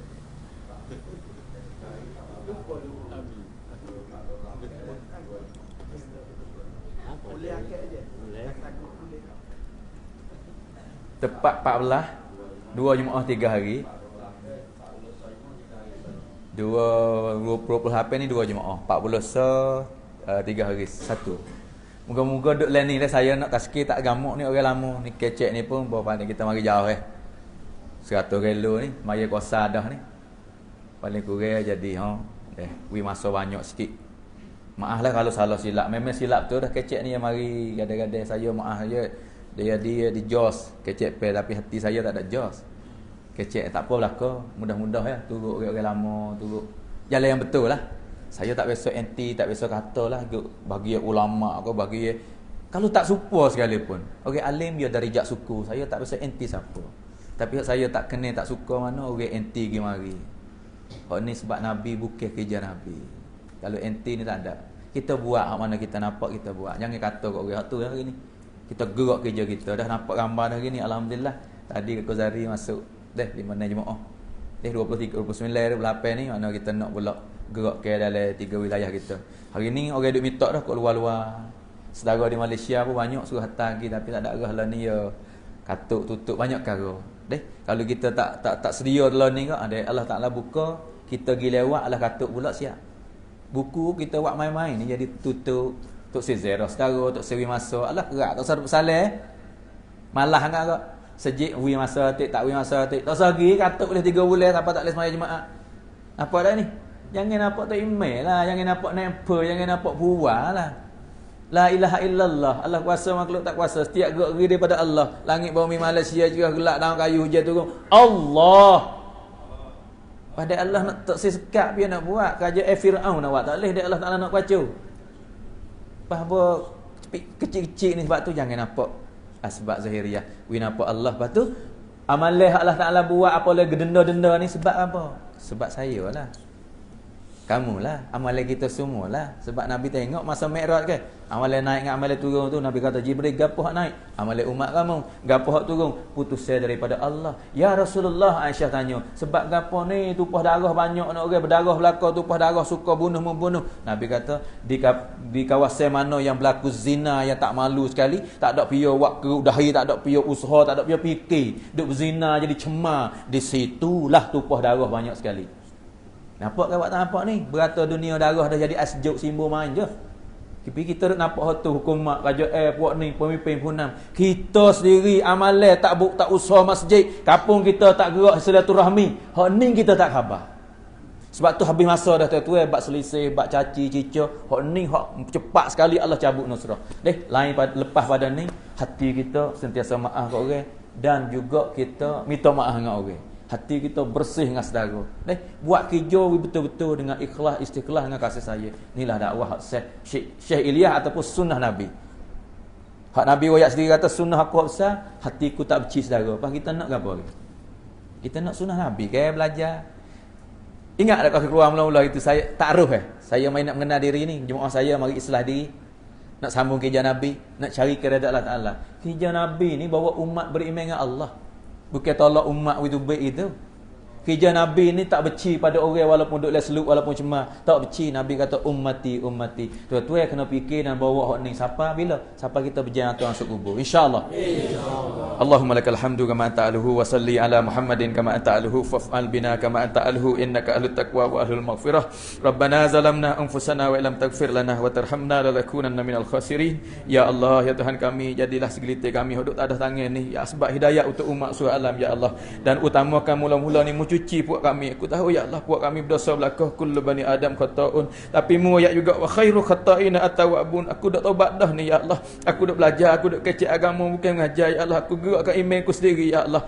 Boleh akak aje. Tepat 14 2 jemaah 3 hari. 20 HP ni 2 jemaah. 40 so 3 hari 1. Moga-moga duk lain ni lah saya nak taskir tak gamuk ni orang lama ni kecek ni pun berapa ni kita mari jauh 100 kilo ni mari kuasa dah ni. Paling kurang jadi we masa banyak sikit. Maaf lah kalau salah silap. Memang silap tu dah kecek ni yang mari gadang-gadang saya maaf je. Dia di jos kecek pe tapi hati saya tak ada jos. Kecek tak apa belaka, mudah-mudah ya turut orang lama, turut jalan yang betul lah. Saya tak biasa anti, tak biasa kata lah bagi ulama ke bagi kalau tak supa sekalipun. Orang alim dia dari jak suku, saya tak biasa anti siapa. Tapi saya tak kena tak suka mana orang anti pergi mari. Hak ni sebab Nabi bukan kerja Nabi. Kalau enti ni tak ada. Kita buat hak mana kita nampak kita buat. Jangan kata kat orang tu hari ni. Kita gerak kerja kita. Dah nampak gambar dah hari ni, alhamdulillah. Tadi Kak Zari masuk dah 5 jemaah. Dah 23, 29, 28 ni mana kita nak pula gerak ke dalam 3 wilayah kita. Hari ni orang duk minta dah kat luar-luar. Saudara di Malaysia pun banyak suruh hantar lagi tapi tak ada arah lah ni ya. Katuk tutup banyak perkara. Deh, kalau kita tak sedia dalam ni kak, ada Allah Taala buka, kita pergi lewat Allah katuk pula siap. Buku kita buat main-main ni jadi tutup. Tok Sezera saudara, tok Sewi masa. Allah kerak tak usah bersalah. Malah angkat kak. Sejik wi masa tik tak wi masa tik. Tak usah pergi katuk boleh 3 bulan apa tak boleh sembahyang Jumaat. Apa dah ni? Jangan nampak tak email lah, jangan nampak nemper, jangan nampak buah lah. La ilaha illallah. Allah kuasa makhluk tak kuasa. Setiap gerak geri daripada Allah. Langit bumi Malaysia juga gelap daun kayu hujan turun. Allah. Pada Allah nak tak sekat dia nak buat kerja Firaun nak buat. Tak boleh dia Allah Taala nak baca. Apa kecil-kecil ni sebab tu jangan nampak asbab zahiriah. We nampak Allah lepas tu amalan Allah Taala buat apa lagi denda-denda ni sebab apa? Sebab saya lah. Kamu lah, amalan kita semua lah. Sebab Nabi tengok masa Mi'raj kan, amalan naik dengan amalan turun tu, Nabi kata Jibril, gapo hak naik? Amalan umat kamu. Gapo hak turun? Putus saya daripada Allah. Ya Rasulullah, Aisyah tanya, sebab gapo ni tumpah darah banyak nak orang berdarah belaka, tumpah darah suka bunuh membunuh. Nabi kata di kawasan mana yang berlaku zina yang tak malu sekali, tak ada pia waktu dahi, tak ada pia usaha, tak ada pia fikir, duk berzina jadi cemar, di situlah tumpah darah banyak sekali. Nampak ke awak tak nampak ni? Berata dunia darah dah jadi asjuk simbol main je. Tapi kita nak nampak hak tu hukum mak raja puak ni pemimpin punam. Kita sendiri amalan tak usaha masjid, kampung kita tak gerak silaturahmi. Hak ni kita tak khabar. Sebab tu habis masa dah tuan-tuan bab selisih, bab caci cicak. Hak ni hak cepat sekali Allah cabut nusrah. Lain lepas pada ni hati kita sentiasa maaf kat orang dan juga kita minta maaf dengan orang. Hati kita bersih dengan saudara. Buat kerja betul-betul dengan ikhlas, istiqlal dengan kasih sayang. Inilah dakwah Syekh Ilyas ataupun sunnah Nabi. Hak Nabi wayak sendiri kata sunnah aku besar, hatiku tak benci saudara. Pas kita nak apa lagi? Kita nak sunnah Nabi ke belajar. Ingat tak kalau keluar mula-mula itu saya taruh Saya main nak mengenal diri ni, jemaah saya mari islah diri. Nak sambung kerja Nabi, nak cari keredaan Allah Taala. Kerja Nabi ni bawa umat beriman dengan Allah. Bukan tolak umat itu baik itu. Kerja Nabi ni tak benci pada orang walaupun duk seluk walaupun cemar. Tak benci. Nabi kata ummati. Tuan-tuan kena fikir dan bawa hak ni siapa bila? Siapa kita berjalan tu masuk kubur. InsyaAllah. Allahumma lakal hamdu kama anta aluhu wa salli ala Muhammadin kama anta aluhu faf'al bina kama anta aluhu innaka ahlut taqwa wa ahlul maghfirah. Rabbana zalamna anfusana wa illam taghfir lana wa tarhamna lanakunanna minal khasirin. Ya Allah, ya Tuhan kami, jadilah segelitir kami duduk tak ada tangan ni ya sebab hidayah untuk umat surah alam ya Allah. Dan utamakan mula-mula ni cuci puak kami. Aku tahu ya Allah puak kami berdosa belakang kullu bani Adam khata'un. Tapi mu ya juga wa khairu khata'ina at-tawwabun. Aku dak taubat dah ni ya Allah. Aku dak belajar, aku dak kecil agama bukan mengajar ya Allah. Aku gerakkan imanku sendiri ya Allah.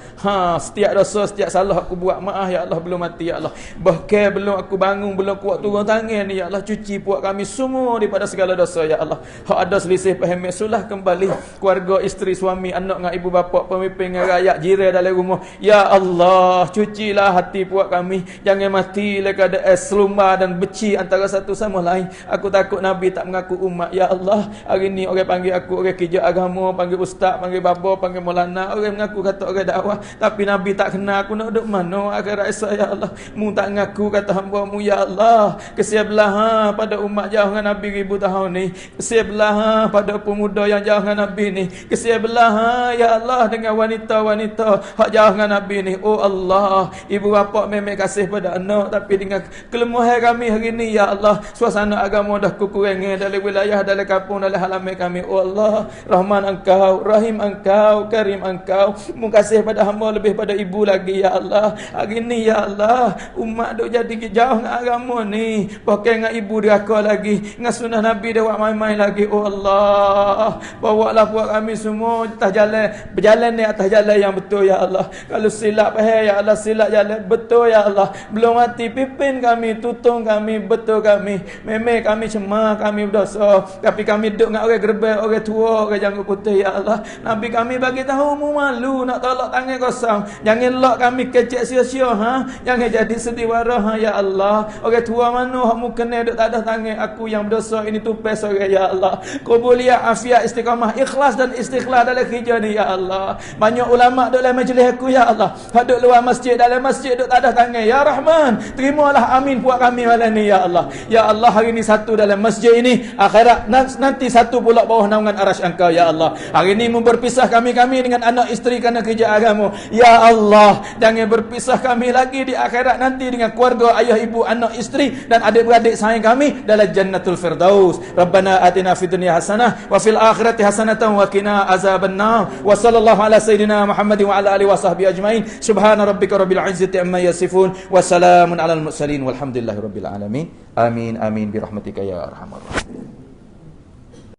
Setiap dosa, setiap salah aku buat maaf ya Allah belum mati ya Allah. Bahkan belum aku bangun, belum kuat turun tangan ni ya Allah. Cuci puak kami semua daripada segala dosa ya Allah. Hak ada selisih faham sulah kembali keluarga, isteri, suami, anak dengan ibu bapa, pemimpin dengan rakyat, jiran dalam rumah. Ya Allah, cucilah hati puak kami, jangan mati lekada selumba dan beci antara satu sama lain. Aku takut Nabi tak mengaku umat ya Allah. Hari ni orang panggil aku orang kerja agama, panggil ustaz, panggil baba, panggil maulana, orang mengaku kata orang dakwah, tapi Nabi tak kenal. Aku nak duduk mana akhirat esok ya Allah? Mu tak mengaku kata hamba-Mu ya Allah. Kesian belah pada umat jauh dengan Nabi 1000 tahun ni. Kesian belah pada pemuda yang jauh dengan Nabi ni. Kesian belah ya Allah dengan wanita-wanita hak jauh dengan Nabi ni. Oh Allah, ibu bapa memang kasih pada anak, tapi dengan kelemahan kami hari ni ya Allah, suasana agama dah kekurangan dalam wilayah, dalam kampung, dalam halaman kami. Oh Allah, Rahman Engkau, Rahim Engkau, Karim Engkau. Mu kasih pada hamba lebih pada ibu lagi ya Allah. Hari ni ya Allah, umat duk jadi jauh dengan agama ni, pakai dengan ibu deraka lagi, dengan sunnah Nabi dia buat main-main lagi. Oh Allah, bawalah buat kami semua atas jalan, berjalan ni atas jalan yang betul ya Allah. Kalau silap ya Allah, silap jalan dalem betul ya Allah. Belum mati pimpin kami, tutung kami, betul kami. Memang kami cemar, kami berdosa, tapi kami duduk dengan orang gerbek, orang tua, orang janggut putih ya Allah. Nabi kami bagi tahu mu malu nak tolak tangan kosong. Jangan lock kami kecek sia-sia ha. Jangan jadi sediwara ha ya Allah. Orang tua mana hak mu kena duk tak ada tangan aku yang berdosa ini tupes orang ya Allah. Qabuliah, afiat, istiqamah, ikhlas dan istiqlal dalam kerja ni ya Allah. Banyak ulama duk dalam majlis aku ya Allah. Hak duk luar masjid, dalam masjid duk tak ada tangan. Ya Rahman, terimalah amin buat kami malam ni ya Allah. Ya Allah, hari ni satu dalam masjid ini, akhirat nanti satu pula bawah naungan arasy Engkau ya Allah. Hari ni mu berpisah kami dengan anak isteri kerana kerja agama. Ya Allah, jangan berpisah kami lagi di akhirat nanti dengan keluarga, ayah, ibu, anak, isteri dan adik-beradik sayang kami dalam jannatul firdaus. Rabbana atina fid dunya hasanah wa fil akhirati hasanatan wa qina azabannar. Wa sallallahu ala sayidina Muhammadin wa ala alihi wa sahbihi ajmain. Subhana rabbika rabbil izzati amma yasifun wa salamun alal mursalin walhamdulillahi rabbil alamin. Amin amin bi rahmatika ya arhamar rahimin.